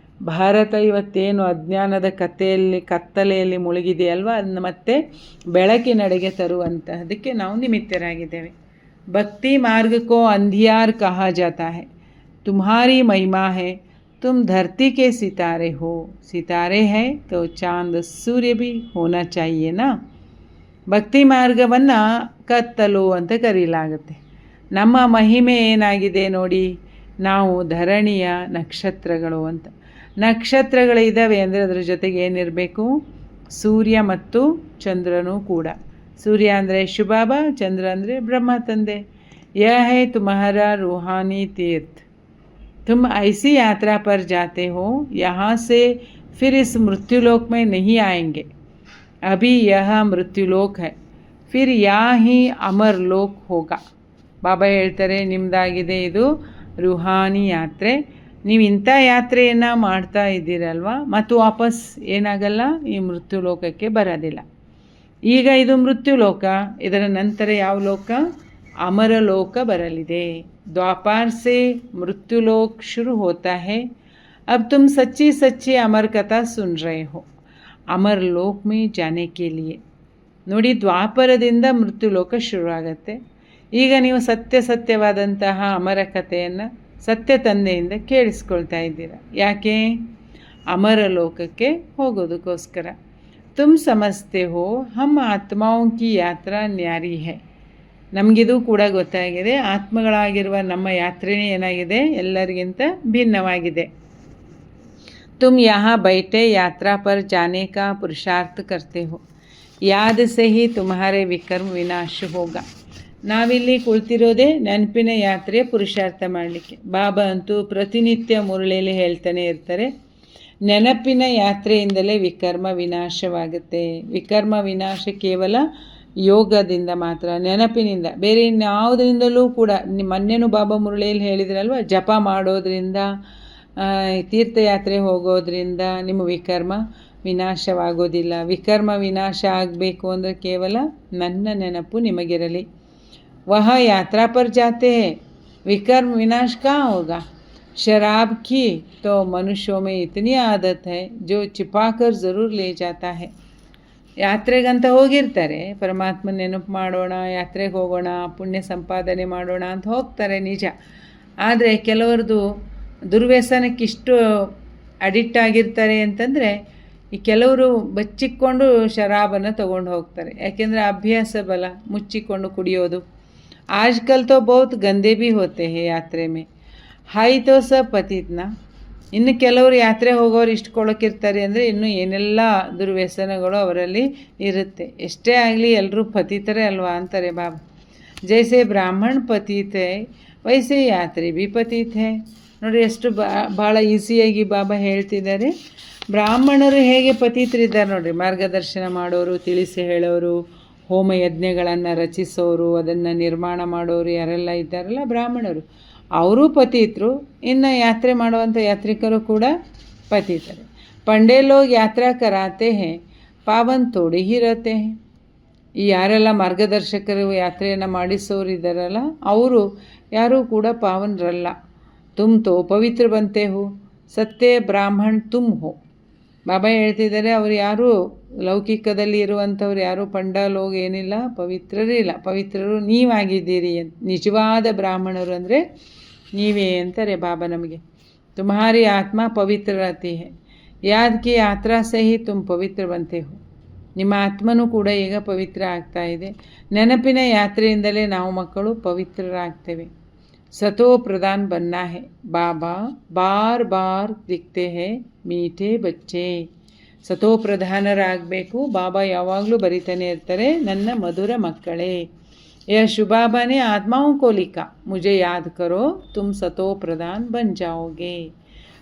ಭಾರತ ಇವತ್ತೇನು ಅಜ್ಞಾನದ ಕತ್ತಲೆಯಲ್ಲಿ ಮುಳುಗಿದೆಯಲ್ವ, ಅದನ್ನು ಮತ್ತೆ ಬೆಳಕಿನಡೆಗೆ ತರುವಂತಹದಕ್ಕೆ ನಾವು ನಿಮಿತ್ತರಾಗಿದ್ದೇವೆ. ಭಕ್ತಿ ಮಾರ್ಗ ಕೋ ಅಂಧಿಯಾರ್ ಕಹಾ ಜಾತಾ ಹೈ, ತುಮ್ಹಾರಿ ಮಹಿಮಾ ಹೈ, तुम धरती के सितारे हो, सितारे है तो चांद सूर्य भी होना चाहिए ना. ಭಕ್ತಿ ಮಾರ್ಗವನ್ನು ಕತ್ತಲು ಅಂತ ಕರೀಲಾಗುತ್ತೆ. ನಮ್ಮ ಮಹಿಮೆ ಏನಾಗಿದೆ ನೋಡಿ, ನಾವು ಧರಣಿಯ ನಕ್ಷತ್ರಗಳು ಅಂತ. ನಕ್ಷತ್ರಗಳಿದ್ದಾವೆ ಅಂದರೆ ಅದರ ಜೊತೆಗೆ ಏನಿರಬೇಕು? ಸೂರ್ಯ ಮತ್ತು ಚಂದ್ರನೂ ಕೂಡ. ಸೂರ್ಯ ಅಂದರೆ ಶಿವಬಾಬಾ, ಚಂದ್ರ ಅಂದರೆ ಬ್ರಹ್ಮ ತಂದೆ. ಯಹ ಹೈ ತುಮ್ಹಾರ ರೂಹಾನಿ ತೀರ್ಥ, तुम ऐसी यात्रा पर जाते हो, यहाँ से फिर इस मृत्युलोक में नहीं आएंगे. अभी यह मृत्युलोक है, फिर यहाँ ही अमर लोक होगा. ಬಾಬಾ ಹೇಳ್ತಾರೆ, ನಿಮ್ಮದಾಗಿದೆ ಇದು ರೂಹಾನಿ ಯಾತ್ರೆ. ನೀವು ಇಂಥ ಯಾತ್ರೆಯನ್ನು ಮಾಡ್ತಾ ಇದ್ದೀರಲ್ವ, ಮತ್ತು ವಾಪಸ್ ಏನಾಗಲ್ಲ, ಈ ಮೃತ್ಯುಲೋಕಕ್ಕೆ ಬರೋದಿಲ್ಲ. ಈಗ ಇದು ಮೃತ್ಯುಲೋಕ, ಇದರ ನಂತರ ಯಾವ ಲೋಕ? अमरलोक बरलिदे. द्वापार से मृत्युलोक शुरू होता है. अब तुम सच्ची सच्ची अमर कथा सुन रहे हो अमरलोक में जाने के लिए. ನೋಡಿ, ದ್ವಾಪರದಿಂದ ಮೃತ್ಯುಲೋಕ ಶುರುವಾಗತ್ತೆ. ಈಗ ನೀವು ಸತ್ಯವಾದಂತಹ ಅಮರ ಕಥೆಯನ್ನು ಸತ್ಯ ತಂದೆಯಿಂದ ಕೇಳಿಸ್ಕೊಳ್ತಾ ಇದ್ದೀರಾ. ಯಾಕೆ? ಅಮರ ಲೋಕಕ್ಕೆ ಹೋಗೋದಕ್ಕೋಸ್ಕರ. ತುಮ್ ಸಮಜ್ತೆ ಹೋ ಹಮ್ ಆತ್ಮಾओं की यात्रा न्यारी है. ನಮಗಿದು ಕೂಡ ಗೊತ್ತಾಗಿದೆ, ಆತ್ಮಗಳಾಗಿರುವ ನಮ್ಮ ಯಾತ್ರೆನೇ ಏನಾಗಿದೆ? ಎಲ್ಲರಿಗಿಂತ ಭಿನ್ನವಾಗಿದೆ. ತುಮ್ ಯಹಾ ಬೈಠೆ ಯಾತ್ರಾ ಪರ್ ಜಾನೆ ಕಾ ಪುರುಷಾರ್ಥ ಕರ್ತೆ ಹೋ, ಯಾದ್ ಸೆ ಹಿ ತುಮ್ಹಾರೆ ವಿಕರ್ಮ ವಿನಾಶ ಹೋಗ. ನಾವಿಲ್ಲಿ ಕುಳಿತಿರೋದೇ ನೆನಪಿನ ಯಾತ್ರೆಯ ಪುರುಷಾರ್ಥ ಮಾಡಲಿಕ್ಕೆ. ಬಾಬಾ ಅಂತೂ ಪ್ರತಿನಿತ್ಯ ಮುರಳಿಯಲ್ಲಿ ಹೇಳ್ತಾನೆ ಇರ್ತಾರೆ, ನೆನಪಿನ ಯಾತ್ರೆಯಿಂದಲೇ ವಿಕರ್ಮ ವಿನಾಶವಾಗುತ್ತೆ. ವಿಕರ್ಮ ವಿನಾಶ ಕೇವಲ ಯೋಗದಿಂದ ಮಾತ್ರ, ನೆನಪಿನಿಂದ, ಬೇರೆ ಇನ್ಯಾವುದರಿಂದಲೂ ಕೂಡ. ಮೊನ್ನೆನೂ ಬಾಬಾ ಮುರಳಿಯಲ್ಲಿ ಹೇಳಿದ್ರಲ್ವ, ಜಪ ಮಾಡೋದ್ರಿಂದ, ತೀರ್ಥಯಾತ್ರೆ ಹೋಗೋದ್ರಿಂದ ನಿಮ್ಮ ವಿಕರ್ಮ ವಿನಾಶವಾಗೋದಿಲ್ಲ. ವಿಕರ್ಮ ವಿನಾಶ ಆಗಬೇಕು ಅಂದರೆ ಕೇವಲ ನನ್ನ ನೆನಪು ನಿಮಗಿರಲಿ. ವಹ ಯಾತ್ರಾ ಪರ್ ಜಾತೆ ಹೈ, ವಿಕರ್ಮ ವಿನಾಶ ಕಾ ಹೋಗಾ? शराब की तो मनुष्यों में इतनी आदत है जो छिपाकर ज़रूर ले जाता है. ಯಾತ್ರೆಗಂತ ಹೋಗಿರ್ತಾರೆ, ಪರಮಾತ್ಮ ನೆನಪು ಮಾಡೋಣ, ಯಾತ್ರೆಗೆ ಹೋಗೋಣ, ಪುಣ್ಯ ಸಂಪಾದನೆ ಮಾಡೋಣ ಅಂತ ಹೋಗ್ತಾರೆ, ನಿಜ. ಆದರೆ ಕೆಲವರದು ದುರ್ವ್ಯಸನಕ್ಕಿಷ್ಟು ಅಡಿಕ್ಟ್ ಆಗಿರ್ತಾರೆ ಅಂತಂದರೆ, ಈ ಕೆಲವರು ಬಚ್ಚಿಕೊಂಡು ಶರಾಬನ್ನು ತೊಗೊಂಡು ಹೋಗ್ತಾರೆ. ಯಾಕೆಂದರೆ ಅಭ್ಯಾಸ ಬಲ, ಮುಚ್ಚಿಕೊಂಡು ಕುಡಿಯೋದು. ಆಜ್ಕಲ್ ತೋ ಬಹುತ್ ಗಂದೆ ಭೀ ಹೋತೆ ಹೇ ಯಾತ್ರೆ ಮೇ, ಹಾಯ್ ತೋ ಸ ಪತಿತ್ನ. ಇನ್ನು ಕೆಲವರು ಯಾತ್ರೆ ಹೋಗೋರು ಇಷ್ಟುಕೊಳ್ಳೋಕ್ಕಿರ್ತಾರೆ ಅಂದರೆ ಇನ್ನೂ ಏನೆಲ್ಲ ದುರ್ವ್ಯಸನಗಳು ಅವರಲ್ಲಿ ಇರುತ್ತೆ. ಎಷ್ಟೇ ಆಗಲಿ ಎಲ್ಲರೂ ಪತಿತರೇ ಅಲ್ವಾ ಅಂತಾರೆ ಬಾಬಾ. ಜೈಸೆ ಬ್ರಾಹ್ಮಣ ಪತೀತ್ ಹೈ ವೈಸೆ ಯಾತ್ರೆ ಭೀ ಪತೀತ್ ಹೈ. ನೋಡಿ ಎಷ್ಟು ಭಾಳ ಈಸಿಯಾಗಿ ಬಾಬಾ ಹೇಳ್ತಿದ್ದಾರೆ. ಬ್ರಾಹ್ಮಣರು ಹೇಗೆ ಪತೀತರಿದ್ದಾರೆ ನೋಡಿರಿ, ಮಾರ್ಗದರ್ಶನ ಮಾಡೋರು, ತಿಳಿಸಿ ಹೇಳೋರು, ಹೋಮಯಜ್ಞಗಳನ್ನು ರಚಿಸೋರು, ಅದನ್ನು ನಿರ್ಮಾಣ ಮಾಡೋರು ಯಾರೆಲ್ಲ ಇದ್ದಾರಲ್ಲ ಬ್ರಾಹ್ಮಣರು, ಅವರು ಪತೀತರು. ಇನ್ನು ಯಾತ್ರೆ ಮಾಡುವಂಥ ಯಾತ್ರಿಕರು ಕೂಡ ಪತೀತರು. ಪಂಡೇ ಲೋಗ್ ಯಾತ್ರಾ ಕರಾತೆ ಹೇ ಪಾವನ್ ತೋಡಿ ಹಿ ರಹತೆ ಹೇ. ಈ ಯಾರೆಲ್ಲ ಮಾರ್ಗದರ್ಶಕರು ಯಾತ್ರೆಯನ್ನು ಮಾಡಿಸೋರು ಇದ್ದಾರಲ್ಲ, ಅವರು ಯಾರೂ ಕೂಡ ಪಾವನರಲ್ಲ. ತುಮ್ ತೋ ಪವಿತ್ರ ಬಂತೆ ಹೋ, ಸತ್ಯ ಬ್ರಾಹ್ಮಣ್ ತುಮ್ ಹೋ. ಬಾಬಾ ಹೇಳ್ತಿದ್ದಾರೆ, ಅವರು ಯಾರೂ ಲೌಕಿಕದಲ್ಲಿ ಇರುವಂಥವ್ರು ಯಾರೂ ಪಂಡಾಲೋಗ ಏನಿಲ್ಲ, ಪವಿತ್ರರೇ ಇಲ್ಲ. ಪವಿತ್ರರು ನೀವಾಗಿದ್ದೀರಿ ಅಂತ. ನಿಜವಾದ ಬ್ರಾಹ್ಮಣರು ಅಂದರೆ ನೀವೇ ಅಂತಾರೆ ಬಾಬಾ ನಮಗೆ. ತುಮ್ಹಾರಿ ಆತ್ಮ ಪವಿತ್ರ ರಹತಿ ಹೈ, ಯಾದ್ ಕಿ ಯಾತ್ರಾ ಸೆ ಹಿ ತುಮ್ ಪವಿತ್ರ ಬಂತೆ ಹೋ. ನಿಮ್ಮ ಆತ್ಮನೂ ಕೂಡ ಈಗ ಪವಿತ್ರ ಆಗ್ತಾ ಇದೆ. ನೆನಪಿನ ಯಾತ್ರೆಯಿಂದಲೇ ನಾವು ಮಕ್ಕಳು ಪವಿತ್ರರಾಗ್ತೇವೆ. ಸತೋ ಪ್ರಧಾನ್ ಬನ್ನ ಹೈ. ಬಾಬಾ ಬಾರ್ ಬಾರ್ ದಿಕ್ತೆ ಹೈ ಮೀಠೆ ಬಚ್ಚೆ. ಸತೋಪ್ರಧಾನರಾಗಬೇಕು. ಬಾಬಾ ಯಾವಾಗಲೂ ಬರಿತಾನೆ ಇರ್ತಾರೆ, ನನ್ನ ಮಧುರ ಮಕ್ಕಳೇ, ಯಹ ಶುಭಾಬಾನೆ ಆತ್ಮಾओं को लिखा, मुझे याद करो तुम ಸತೋ ಪ್ರಧಾನ್ ಬನ್ ಜಾओगे.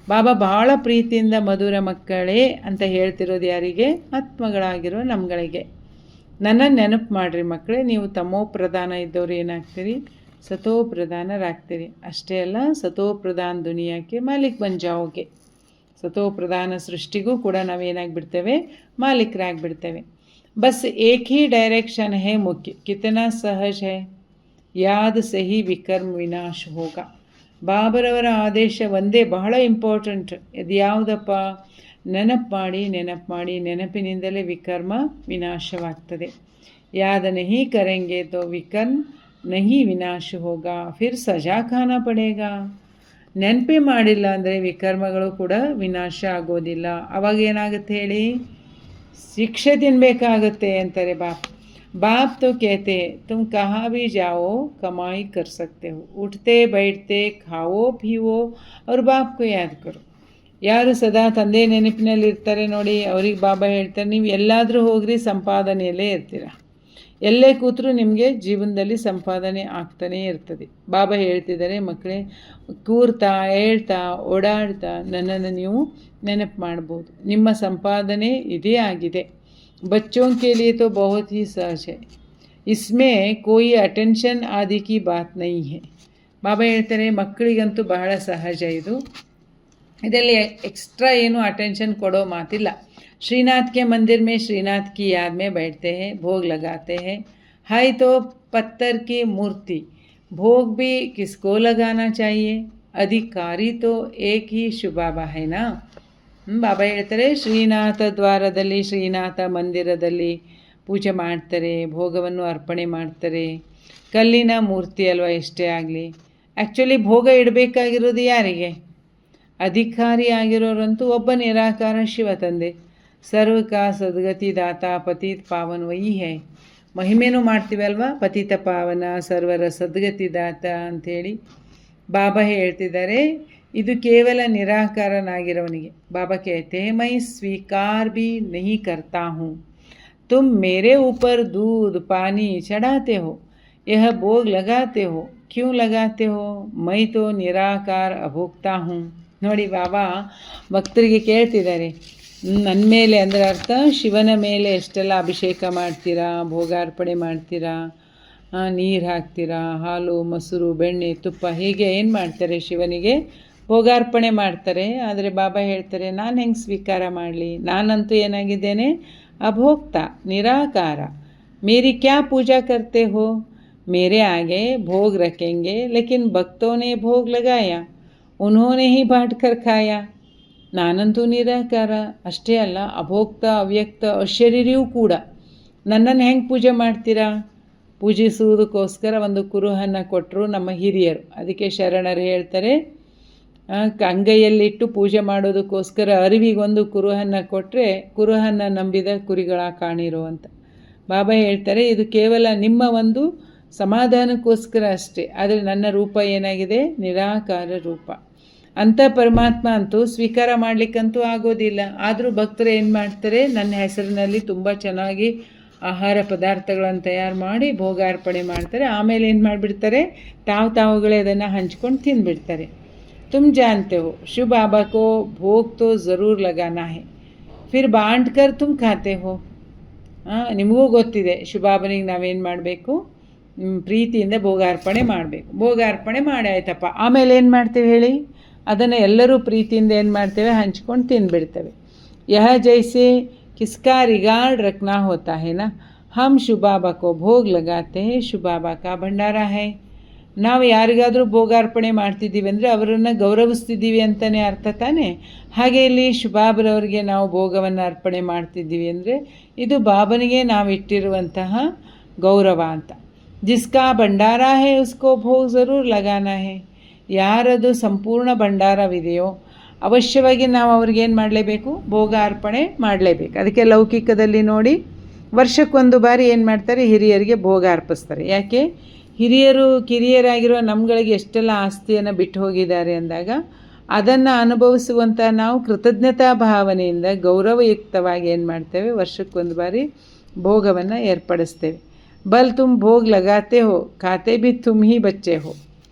ಬಾಬಾ ಬಹಳ ಪ್ರೀತಿಯಿಂದ ಮಧುರ ಮಕ್ಕಳೇ ಅಂತ ಹೇಳ್ತಿರೋದು ಯಾರಿಗೆ? ಆತ್ಮಗಳಾಗಿರೋ ನಮ್ಗಳಿಗೆ. ನನ್ನನ್ನು ನೆನಪು ಮಾಡಿರಿ ಮಕ್ಕಳೇ, ನೀವು ತಮೋ ಪ್ರಧಾನ ಇದ್ದವರು ಏನಾಗ್ತೀರಿ? ಸತೋ ಪ್ರಧಾನರಾಗ್ತೀರಿ. ಅಷ್ಟೇ ಅಲ್ಲ, ಸತೋ ಪ್ರಧಾನ ದುನಿಯಾಕ್ಕೆ ಮಾಲೀಕ್ ಬನ್ ಜಾओगे. ಸತೋ ಪ್ರಧಾನ ಸೃಷ್ಟಿಗೂ ಕೂಡ ನಾವೇನಾಗಿಬಿಡ್ತೇವೆ? ಮಾಲೀಕರಾಗಿಬಿಡ್ತೇವೆ. बस एक ही डायरेक्शन है मुख्य, कितना सहज है, याद से ही विकर्म विनाश होगा. ಬಾಬರವರ ಆದೇಶ ಒಂದೇ ಬಹಳ ಇಂಪಾರ್ಟೆಂಟ್. ಇದು ಯಾವುದಪ್ಪ? ನೆನಪು ಮಾಡಿ ನೆನಪಿನಿಂದಲೇ ವಿಕರ್ಮ ವಿನಾಶವಾಗ್ತದೆ. ಯಾದ ನಹಿ ಕರೆಂಗೆ ತೋ ವಿಕರ್ಮ ನಹಿ ವಿನಾಶ ಹೋಗಾ, ಫಿರ್ ಸಜಾ ಖಾನಾ ಪಡೇಗಾ. ನೆನಪೇ ಮಾಡಿಲ್ಲ ಅಂದರೆ ವಿಕರ್ಮಗಳು ಕೂಡ ವಿನಾಶ ಆಗೋದಿಲ್ಲ. ಅವಾಗ ಏನಾಗುತ್ತೆ ಹೇಳಿ? ಶಿಕ್ಷೆ ತಿನ್ನಬೇಕಾಗುತ್ತೆ ಅಂತಾರೆ बाप तो कहते हैं तुम कहाँ भी जाओ कमाई कर सकते हो, उठते बैठते खाओ पीओ और बाप को याद करो. ಯಾರು ಸದಾ ತಂದೆ ನೆನಪಿನಲ್ಲಿ ಇರ್ತಾರೆ ನೋಡಿ, ಅವ್ರಿಗೆ ಬಾಬಾ ಹೇಳ್ತಾರೆ, ನೀವು ಎಲ್ಲಾದರೂ ಹೋಗ್ರಿ ಸಂಪಾದನೆಯಲ್ಲೇ ಇರ್ತೀರ. ಎಲ್ಲೇ ಕೂತರೂ ನಿಮಗೆ ಜೀವನದಲ್ಲಿ ಸಂಪಾದನೆ ಆಗ್ತಾನೇ ಇರ್ತದೆ. ಬಾಬಾ ಹೇಳ್ತಿದ್ದಾರೆ, ಮಕ್ಕಳೇ ಕೂರ್ತಾ ಹೇಳ್ತಾ ಓಡಾಡ್ತಾ ನನ್ನನ್ನು ನೀವು ನೆನಪು ಮಾಡ್ಬೋದು. ನಿಮ್ಮ ಸಂಪಾದನೆ ಇದೇ ಆಗಿದೆ. बच्चों के लिए तो बहुत ही सहज है, इसमें कोई अटेंशन आदि की बात नहीं है. ಬಾಬಾ ಹೇಳ್ತಾರೆ, ಮಕ್ಕಳಿಗಂತೂ ಬಹಳ ಸಹಜ ಇದು. ಇದರಲ್ಲಿ ಎಕ್ಸ್ಟ್ರಾ ಏನು ಅಟೆನ್ಷನ್ ಕೊಡೋ ಮಾತಿಲ್ಲ. श्रीनाथ के मंदिर में श्रीनाथ की याद में बैठते हैं, भोग लगाते हैं. है तो पत्थर की मूर्ति, भोग भी किसको लगाना चाहिए? अधिकारी तो एक ही शुभाबा है ना. ಬಾಬಾ ಹೇಳ್ತಾರೆ, ಶ್ರೀನಾಥ ದ್ವಾರದಲ್ಲಿ ಶ್ರೀನಾಥ ಮಂದಿರದಲ್ಲಿ ಪೂಜೆ ಮಾಡ್ತಾರೆ, ಭೋಗವನ್ನು ಅರ್ಪಣೆ ಮಾಡ್ತಾರೆ. ಕಲ್ಲಿನ ಮೂರ್ತಿ ಅಲ್ವಾ ಎಷ್ಟೇ ಆಗಲಿ. ಆ್ಯಕ್ಚುಲಿ ಭೋಗ ಇಡಬೇಕಾಗಿರೋದು ಯಾರಿಗೆ? ಅಧಿಕಾರಿ ಆಗಿರೋರಂತೂ ಒಬ್ಬ ನಿರಾಕಾರ ಶಿವ ತಂದೆ. ಸರ್ವಕ ಸದ್ಗತಿ ದಾತ ಪತಿತ್ ಪಾವನ್ ವಹಿ ಹೈ. ಮಹಿಮೆನೂ ಮಾಡ್ತೀವಿ ಅಲ್ವಾ, ಪತಿತ ಪಾವನ ಸರ್ವರ ಸದ್ಗತಿ ದಾತ ಅಂಥೇಳಿ ಬಾಬಾ ಹೇಳ್ತಿದ್ದಾರೆ. ಇದು ಕೇವಲ ನಿರಾಕಾರನಾಗಿರೋನಿಗೆ. ಬಾಬಾ कहते हैं मैं स्वीकार भी नहीं करता हूँ, तुम मेरे ऊपर दूध पानी चढ़ाते हो, यह भोग लगाते हो, क्यों लगाते हो? मैं तो निराकार अभोक्ता हूँ. ನೋಡಿ, ಬಾಬಾ ಭಕ್ತರಿಗೆ ಕೇಳ್ತಿದ್ದಾರೆ, ನನ್ನ ಮೇಲೆ ಅಂದರೆ ಅರ್ಥ ಶಿವನ ಮೇಲೆ ಎಷ್ಟೆಲ್ಲ ಅಭಿಷೇಕ ಮಾಡ್ತೀರಾ, ಭೋಗಾರ್ಪಣೆ ಮಾಡ್ತೀರಾ, ನೀರು ಹಾಕ್ತೀರಾ, ಹಾಲು ಮೊಸರು ಬೆಣ್ಣೆ ತುಪ್ಪ ಹೀಗೆ ಏನು ಮಾಡ್ತಾರೆ? ಶಿವನಿಗೆ ಭೋಗಾರ್ಪಣೆ ಮಾಡ್ತಾರೆ. ಆದರೆ ಬಾಬಾ ಹೇಳ್ತಾರೆ, ನಾನು ಹೆಂಗೆ ಸ್ವೀಕಾರ ಮಾಡಲಿ? ನಾನಂತೂ ಏನಾಗಿದ್ದೇನೆ? ಅಭೋಕ್ತ, ನಿರಾಕಾರ. ಮೇರಿ ಕ್ಯಾ ಪೂಜಾ ಕರ್ತೆ ಹೋ? ಮೇರೆ ಆಗೆ ಭೋಗ್ ರखेंगे, लेकिन भक्तों ने भोग लगाया, उन्होंने ही बांट कर खाया. ನಾನಂತೂ ನಿರಾಕಾರ. ಅಷ್ಟೇ ಅಲ್ಲ, ಅಭೋಕ್ತ, ಅವ್ಯಕ್ತ, ಅಶರೀರಿಯೂ ಕೂಡ. ನನ್ನನ್ನು ಹೆಂಗೆ ಪೂಜೆ ಮಾಡ್ತೀರಾ? ಪೂಜಿಸುವುದಕ್ಕೋಸ್ಕರ ಒಂದು ಕುರುಹನ್ನು ಕೊಟ್ಟರು ನಮ್ಮ ಹಿರಿಯರು. ಅದಕ್ಕೆ ಶರಣರು ಹೇಳ್ತಾರೆ, ಅಂಗೈಯಲ್ಲಿಟ್ಟು ಪೂಜೆ ಮಾಡೋದಕ್ಕೋಸ್ಕರ ಅರಿವಿಗೊಂದು ಕುರುಹನ್ನು ಕೊಟ್ಟರೆ ಕುರುಹನ್ನು ನಂಬಿದ ಕುರಿಗಳ ಕಾಣಿರೋ ಅಂತ ಬಾಬಾ ಹೇಳ್ತಾರೆ. ಇದು ಕೇವಲ ನಿಮ್ಮ ಒಂದು ಸಮಾಧಾನಕ್ಕೋಸ್ಕರ ಅಷ್ಟೇ. ಆದರೆ ನನ್ನ ರೂಪ ಏನಾಗಿದೆ? ನಿರಾಕಾರ ರೂಪ. ಅಂಥ ಪರಮಾತ್ಮ ಅಂತೂ ಸ್ವೀಕಾರ ಮಾಡಲಿಕ್ಕಂತೂ ಆಗೋದಿಲ್ಲ. ಆದರೂ ಭಕ್ತರು ಏನು ಮಾಡ್ತಾರೆ? ನನ್ನ ಹೆಸರಿನಲ್ಲಿ ತುಂಬ ಚೆನ್ನಾಗಿ ಆಹಾರ ಪದಾರ್ಥಗಳನ್ನು ತಯಾರು ಮಾಡಿ ಭೋಗಾರ್ಪಣೆ ಮಾಡ್ತಾರೆ. ಆಮೇಲೆ ಏನು ಮಾಡಿಬಿಡ್ತಾರೆ? ತಾವುಗಳೇ ಅದನ್ನು ಹಂಚ್ಕೊಂಡು ತಿಂದುಬಿಡ್ತಾರೆ. तुम जानते हो शिव बाबा को भोग तो ज़रूर लगाना है, फिर बांट कर तुम खाते हो. ನಿಮಗೂ ಗೊತ್ತಿದೆ, ಶಿವಬಾಬನಿಗೆ ನಾವೇನು ಮಾಡಬೇಕು? ಪ್ರೀತಿಯಿಂದ ಭೋಗಾರ್ಪಣೆ ಮಾಡಬೇಕು. ಭೋಗಾರ್ಪಣೆ ಮಾಡಿ ಆಯ್ತಪ್ಪ, ಆಮೇಲೆ ಏನು ಮಾಡ್ತೇವೆ ಹೇಳಿ? ಅದನ್ನು ಎಲ್ಲರೂ ಪ್ರೀತಿಯಿಂದ ಏನು ಮಾಡ್ತೇವೆ? ಹಂಚ್ಕೊಂಡು ತಿಂದುಬಿಡ್ತೇವೆ. ಯಹ ಜೈಸೆ ಕಿಸ್ಕಾ ರಿಗಾರ್ಡ್ ರಖನಾ ಹೋತಾ ಹೈ ನಾ, ಹಮ್ ಶಿವ ಬಾಬಾ ಕೋ ಭೋಗ್ ಲಗಾತೆ ಹೈ, ಶಿವ ಬಾಬಾ ಕಾ ಭಂಡಾರ ಹೈ. ನಾವು ಯಾರಿಗಾದರೂ ಭೋಗಾರ್ಪಣೆ ಮಾಡ್ತಿದ್ದೀವಿ ಅಂದರೆ ಅವರನ್ನು ಗೌರವಿಸ್ತಿದ್ದೀವಿ ಅಂತಲೇ ಅರ್ಥ ತಾನೇ. ಹಾಗೆ ಇಲ್ಲಿ ಶಿವಬಾಬರವರಿಗೆ ನಾವು ಭೋಗವನ್ನು ಅರ್ಪಣೆ ಮಾಡ್ತಿದ್ದೀವಿ ಅಂದರೆ ಇದು ಬಾಬನಿಗೆ ನಾವು ಇಟ್ಟಿರುವಂತಹ ಗೌರವ ಅಂತ. ಜಿಸ್ಕಾ ಭಂಡಾರ ಹೇ ಉಸ್ಕೋ ಭೋಗ್ ಜರೂರ್ ಲಗಾನಾ ಹೇ. ಯಾರದು ಸಂಪೂರ್ಣ ಭಂಡಾರವಿದೆಯೋ ಅವಶ್ಯವಾಗಿ ನಾವು ಅವ್ರಿಗೇನು ಮಾಡಲೇಬೇಕು? ಭೋಗ ಅರ್ಪಣೆ ಮಾಡಲೇಬೇಕು. ಅದಕ್ಕೆ ಲೌಕಿಕದಲ್ಲಿ ನೋಡಿ, ವರ್ಷಕ್ಕೊಂದು ಬಾರಿ ಏನು ಮಾಡ್ತಾರೆ? ಹಿರಿಯರಿಗೆ ಭೋಗ ಅರ್ಪಿಸ್ತಾರೆ. ಯಾಕೆ? ಹಿರಿಯರಾಗಿರೋ ನಮ್ಗಳಿಗೆ ಎಷ್ಟೆಲ್ಲ ಆಸ್ತಿಯನ್ನು ಬಿಟ್ಟು ಹೋಗಿದ್ದಾರೆ ಅಂದಾಗ ಅದನ್ನು ಅನುಭವಿಸುವಂಥ ನಾವು ಕೃತಜ್ಞತಾ ಭಾವನೆಯಿಂದ ಗೌರವಯುಕ್ತವಾಗಿ ಏನು ಮಾಡ್ತೇವೆ, ವರ್ಷಕ್ಕೊಂದು ಬಾರಿ ಭೋಗವನ್ನು ಏರ್ಪಡಿಸ್ತೇವೆ. ಬಲ್ ತುಮ್ ಭೋಗ್ ಲಗಾತೆ ಹೋ, ಖಾತೆ ಭಿ ತುಮ್ ಹಿ ಬಚ್ಚೆ ಹೋ.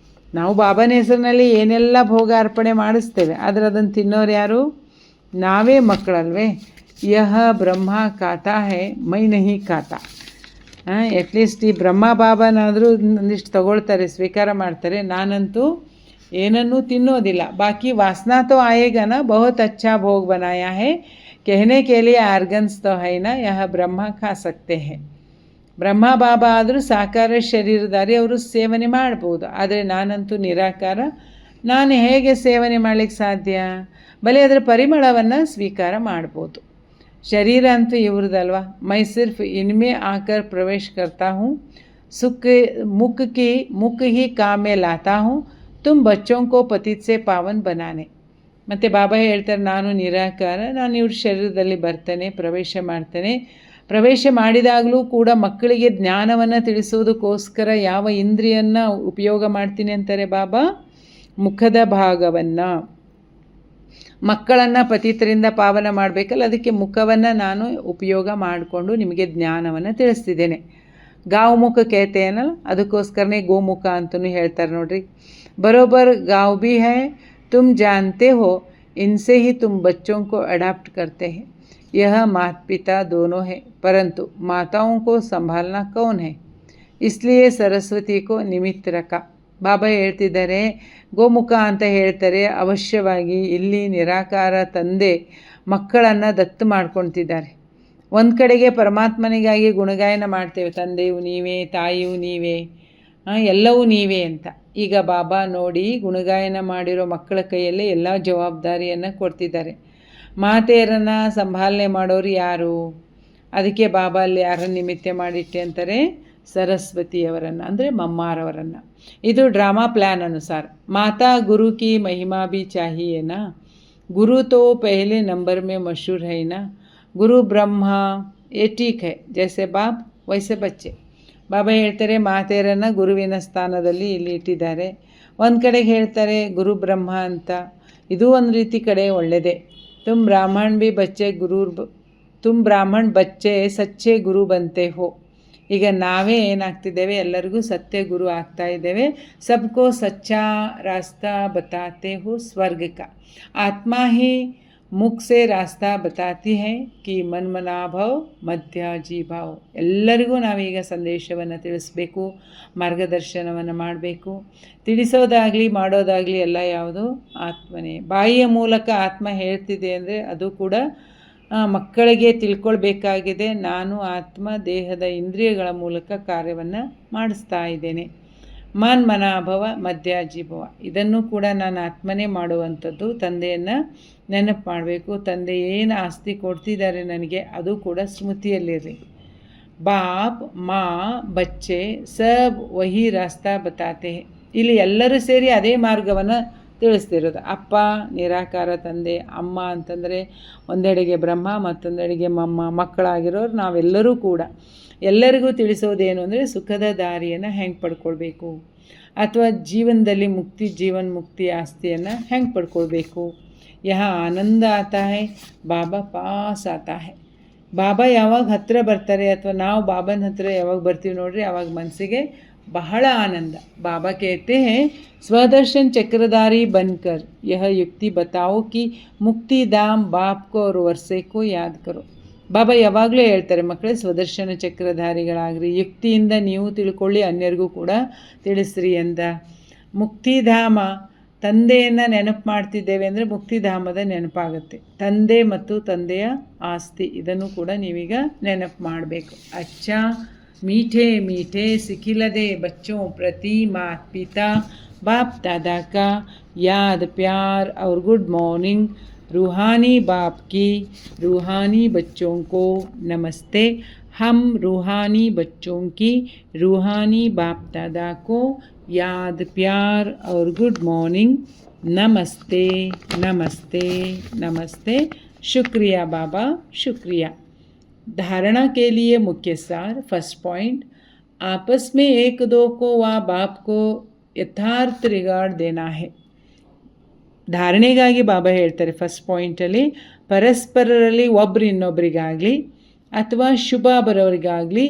ನಾವು ಬಾಬಾನ ಹೆಸರಿನಲ್ಲಿ ಏನೆಲ್ಲ ಭೋಗ ಅರ್ಪಣೆ ಮಾಡಿಸ್ತೇವೆ, ಆದರೆ ಅದನ್ನು ತಿನ್ನೋರು ಯಾರು? ನಾವೇ ಮಕ್ಕಳಲ್ವೇ. ಯಹ ಬ್ರಹ್ಮ ಖಾತಾ ಹೇ ಮೈ ನಹಿ ಖಾತಾ. ಅಟ್ಲೀಸ್ಟ್ ಈ ಬ್ರಹ್ಮ ಬಾಬಾನಾದರೂ ಒಂದಿಷ್ಟು ತಗೊಳ್ತಾರೆ, ಸ್ವೀಕಾರ ಮಾಡ್ತಾರೆ. ನಾನಂತೂ ಏನನ್ನೂ ತಿನ್ನೋದಿಲ್ಲ. ಬಾಕಿ ವಾಸನಾ ತೋ ಆಯೇಗಾ ನಾ, ಬಹುತ್ ಅಚ್ಚಾ ಭೋಗ್ ಬನಾಯಾ ಹೇ, कहने के लिए ಆರ್ಗನ್ಸ್ ತೋ ಹೈ ನಾ, ಯಹ ಬ್ರಹ್ಮ ಖಾ ಸಕ್ತೆ ಹೇ. ಬ್ರಹ್ಮ ಬಾಬಾ ಆದರೂ ಸಾಕಾರ ಶರೀರಧಾರಿ, ಅವರು ಸೇವನೆ ಮಾಡ್ಬೋದು. ಆದರೆ ನಾನಂತೂ ನಿರಾಕಾರ. ನಾನು ಹೇಗೆ ಸೇವನೆ ಮಾಡಲಿಕ್ಕೆ ಸಾಧ್ಯ? ಬರೀ ಅದರ ಪರಿಮಳವನ್ನು ಸ್ವೀಕಾರ ಮಾಡ್ಬೋದು. ಶರೀರ ಅಂತೂ ಇವ್ರದಲ್ವ. ಮೈ ಸಿರ್ಫ್ ಇನ್ಮೇ ಆಕರ್ ಪ್ರವೇಶ ಕರ್ತಾ ಹೂँ, ಸುಖ ಮುಖ ಹಿ ಕಾಮ್ ಮೇ ಲಾತಾ ಹೂँ, ತುಮ್ ಬಚ್ಚೋಂ ಕೋ ಪತಿತ್ ಸೆ ಪಾವನ್ ಬನಾನೆ. ಮತ್ತು ಬಾಬಾ ಹೇಳ್ತಾರೆ, ನಾನು ನಿರಾಕಾರ, ನಾನು ಇವ್ರ ಶರೀರದಲ್ಲಿ ಬರ್ತೇನೆ, ಪ್ರವೇಶ ಮಾಡ್ತೇನೆ. ಪ್ರವೇಶ ಮಾಡಿದಾಗಲೂ ಕೂಡ ಮಕ್ಕಳಿಗೆ ಜ್ಞಾನವನ್ನು ತಿಳಿಸೋದಕ್ಕೋಸ್ಕರ ಯಾವ ಇಂದ್ರಿಯನ್ನು ಉಪಯೋಗ ಮಾಡ್ತೀನಿ ಅಂತಾರೆ ಬಾಬಾ? ಮುಖದ ಭಾಗವನ್ನು. ಮಕ್ಕಳನ್ನು ಪತಿತರಿಂದ ಪಾವನ ಮಾಡಬೇಕಲ್ಲ, ಅದಕ್ಕೆ ಮುಖವನ್ನು ನಾನು ಉಪಯೋಗ ಮಾಡಿಕೊಂಡು ನಿಮಗೆ ಜ್ಞಾನವನ್ನು ತಿಳಿಸ್ತಿದ್ದೇನೆ. ಗಾವ್ ಮುಖ ಕೇಳ್ತೇನಲ್ಲ, ಅದಕ್ಕೋಸ್ಕರನೇ ಗೋಮುಖ ಅಂತಲೂ ಹೇಳ್ತಾರೆ ನೋಡ್ರಿ. ಬರೋಬ್ಬರ್ गाँव भी है, तुम जानते हो, इनसे ही तुम बच्चों को अडॉप्ट करते हैं. यह माता पिता दोनों है, परंतु माताओं को संभालना कौन है? इसलिए सरस्वती को निमित्त रखा. ಬಾಬಾ ಹೇಳ್ತಿದ್ದಾರೆ, ಗೋಮುಖ ಅಂತ ಹೇಳ್ತಾರೆ. ಅವಶ್ಯವಾಗಿ ಇಲ್ಲಿ ನಿರಾಕಾರ ತಂದೆ ಮಕ್ಕಳನ್ನು ದತ್ತು ಮಾಡ್ಕೊಳ್ತಿದ್ದಾರೆ. ಒಂದು ಕಡೆಗೆ ಪರಮಾತ್ಮನಿಗಾಗಿ ಗುಣಗಾಯನ ಮಾಡ್ತೇವೆ, ತಂದೆಯು ನೀವೇ, ತಾಯಿಯು ನೀವೇ, ಎಲ್ಲವೂ ನೀವೇ ಅಂತ. ಈಗ ಬಾಬಾ ನೋಡಿ ಗುಣಗಾಯನ ಮಾಡಿರೋ ಮಕ್ಕಳ ಕೈಯಲ್ಲೇ ಎಲ್ಲ ಜವಾಬ್ದಾರಿಯನ್ನು ಕೊಡ್ತಿದ್ದಾರೆ. ಮಾತೆಯರನ್ನು ಸಂಭಾಲನೆ ಮಾಡೋರು ಯಾರು? ಅದಕ್ಕೆ ಬಾಬಾ ಅಲ್ಲಿ ಯಾರನ್ನು ನಿಮಿತ್ತ ಮಾಡಿಟ್ಟೆ ಅಂತಾರೆ? ಸರಸ್ವತಿಯವರನ್ನು, ಅಂದರೆ ಮಮ್ಮಾರವರನ್ನು. ಇದು ಡ್ರಾಮಾ ಪ್ಲ್ಯಾನ್ ಅನುಸಾರ. ಮಾತಾ ಗುರು ಕಿ ಮಹಿಮಾ ಭಿ ಚಾಹಿಯೇ ನಾ, ಗುರು ತೋ ಪಹಲೆ ನಂಬರ್ ಮೇ ಮಶಹೂರ್ ಹೈ ನಾ, ಗುರು ಬ್ರಹ್ಮ ಯೇ ಟೀಕ್ ಹೈ, ಜೈಸೆ ಬಾಪ್ ವೈಸೆ ಬಚ್ಚೆ. ಬಾಬಾ ಹೇಳ್ತಾರೆ, ಮಾತೆಯರನ್ನು ಗುರುವಿನ ಸ್ಥಾನದಲ್ಲಿ ಇಲ್ಲಿ ಇಟ್ಟಿದ್ದಾರೆ. ಒಂದು ಕಡೆಗೆ ಹೇಳ್ತಾರೆ ಗುರು ಬ್ರಹ್ಮ ಅಂತ, ಇದು ಒಂದು ರೀತಿ ಕಡೆ ಒಳ್ಳೆಯದೇ. ತುಮ್ ಬ್ರಾಹ್ಮಣ್ ಭಿ ಬಚ್ಚೆ ತುಮ್ ಬ್ರಾಹ್ಮಣ್ ಬಚ್ಚೆ ಸಚ್ಚೆ ಗುರು ಬಂತೆ ಹೋ. ಈಗ ನಾವೇ ಏನಾಗ್ತಿದ್ದೇವೆ, ಎಲ್ಲರಿಗೂ ಸತ್ಯ ಗುರು ಆಗ್ತಾ ಇದ್ದೇವೆ. ಸಬ್ಕೋ ಸಚ್ಚಾ ರಾಸ್ತಾ ಬತಾತೆ ಹೋ ಸ್ವರ್ಗ ಕಾ. ಆತ್ಮ ಹಿ ಮುಖ ಸೆ ರಾಸ್ತಾ ಬತಾತಿ ಹೈ ಕಿ ಮನ್ಮನಾಭವ್ ಮಧ್ಯ ಜೀಭಾವ್. ಎಲ್ಲರಿಗೂ ನಾವೀಗ ಸಂದೇಶವನ್ನು ತಿಳಿಸ್ಬೇಕು, ಮಾರ್ಗದರ್ಶನವನ್ನು ಮಾಡಬೇಕು. ತಿಳಿಸೋದಾಗಲಿ ಮಾಡೋದಾಗಲಿ ಎಲ್ಲ ಯಾವುದು? ಆತ್ಮನೇ. ಬಾಯಿಯ ಮೂಲಕ ಆತ್ಮ ಹೇಳ್ತಿದೆ ಅಂದರೆ ಅದು ಕೂಡ ಮಕ್ಕಳಿಗೆ ತಿಳ್ಕೊಳ್ಬೇಕಾಗಿದೆ. ನಾನು ಆತ್ಮ ದೇಹದ ಇಂದ್ರಿಯಗಳ ಮೂಲಕ ಕಾರ್ಯವನ್ನು ಮಾಡಿಸ್ತಾ ಇದ್ದೇನೆ. ಮನ್ಮನಾಭವ ಮಧ್ಯಾಜೀಭವ, ಇದನ್ನು ಕೂಡ ನಾನು ಆತ್ಮನೇ ಮಾಡುವಂಥದ್ದು. ತಂದೆಯನ್ನು ನೆನಪು ಮಾಡಬೇಕು. ತಂದೆ ಏನು ಆಸ್ತಿ ಕೊಡ್ತಿದ್ದಾರೆ ನನಗೆ, ಅದು ಕೂಡ ಸ್ಮೃತಿಯಲ್ಲಿರಲಿ. ಬಾಪ್ ಮಾ ಬಚ್ಚೆ ಸಬ್ ವಹಿ ರಾಸ್ತಾ ಬತಾತೆ. ಇಲ್ಲಿ ಎಲ್ಲರೂ ಸೇರಿ ಅದೇ ಮಾರ್ಗವನ್ನು ತಿಳಿಸ್ತಿರೋದು. ಅಪ್ಪ ನಿರಾಕಾರ ತಂದೆ, ಅಮ್ಮ ಅಂತಂದರೆ ಒಂದೆಡೆಗೆ ಬ್ರಹ್ಮ, ಮತ್ತೊಂದೆಡೆಗೆ ಮಕ್ಕಳಾಗಿರೋರು ನಾವೆಲ್ಲರೂ ಕೂಡ ಎಲ್ಲರಿಗೂ ತಿಳಿಸೋದೇನು ಅಂದರೆ ಸುಖದ ದಾರಿಯನ್ನು ಹೆಂಗೆ ಪಡ್ಕೊಳ್ಬೇಕು, ಅಥವಾ ಜೀವನದಲ್ಲಿ ಮುಕ್ತಿ, ಜೀವನ್ ಮುಕ್ತಿ ಆಸ್ತಿಯನ್ನು ಹೆಂಗೆ ಪಡ್ಕೊಳ್ಬೇಕು. ಯಹ ಆನಂದ ಆತಾ ಹೈ, ಬಾಬಾ ಪಾಸ್ ಆತಾ ಹೈ. ಬಾಬಾ ಯಾವಾಗ ಹತ್ತಿರ ಬರ್ತಾರೆ ಅಥವಾ ನಾವು ಬಾಬನ ಹತ್ತಿರ ಯಾವಾಗ ಬರ್ತೀವಿ ನೋಡ್ರಿ, ಆವಾಗ ಮನಸ್ಸಿಗೆ ಬಹಳ ಆನಂದ. ಬಾಬಾ कहते हैं स्वदर्शन चक्रधारी बनकर यह युक्ति बताओ कि मुक्ति धाम बाप को और वर्षे को याद करो. ಬಾಬಾ ಯಾವಾಗಲೂ ಹೇಳ್ತಾರೆ, ಮಕ್ಕಳೇ ಸ್ವದರ್ಶನ ಚಕ್ರಧಾರಿಗಳಾಗ್ರಿ, ಯುಕ್ತಿಯಿಂದ ನೀವು ತಿಳ್ಕೊಳ್ಳಿ, ಅನ್ಯರಿಗೂ ಕೂಡ ತಿಳಿಸ್ರಿ ಅಂತ. ಮುಕ್ತಿಧಾಮ, ತಂದೆಯನ್ನು ನೆನಪು ಮಾಡ್ತಿದ್ದೇವೆ ಅಂದರೆ ಮುಕ್ತಿಧಾಮದ ನೆನಪಾಗುತ್ತೆ. ತಂದೆ ಮತ್ತು ತಂದೆಯ ಆಸ್ತಿ, ಇದನ್ನು ಕೂಡ ನೀವೀಗ ನೆನಪು ಮಾಡಬೇಕು. ಅಚ್ಚಾ मीठे मीठे सिखिलदे बच्चों प्रति माता पिता बाप दादा का याद प्यार और गुड मॉर्निंग. रूहानी बाप की रूहानी बच्चों को नमस्ते. हम रूहानी बच्चों की रूहानी बाप दादा को याद प्यार और गुड मॉर्निंग. नमस्ते नमस्ते नमस्ते. शुक्रिया बाबा, शुक्रिया. धारणा के लिए मुख्य सार. फर्स्ट पॉइंट, आपस में एक दो को व बाप को यथार्थ रिगार्ड देना है. ಧಾರಣೆಗಾಗಿ ಬಾಬಾ ಹೇಳ್ತಾರೆ ಫಸ್ಟ್ ಪಾಯಿಂಟಲ್ಲಿ, ಪರಸ್ಪರರಲ್ಲಿ ಒಬ್ಬರು ಇನ್ನೊಬ್ಬರಿಗಾಗಲಿ ಅಥವಾ ಶುಭ ಬರೋರಿಗಾಗಲಿ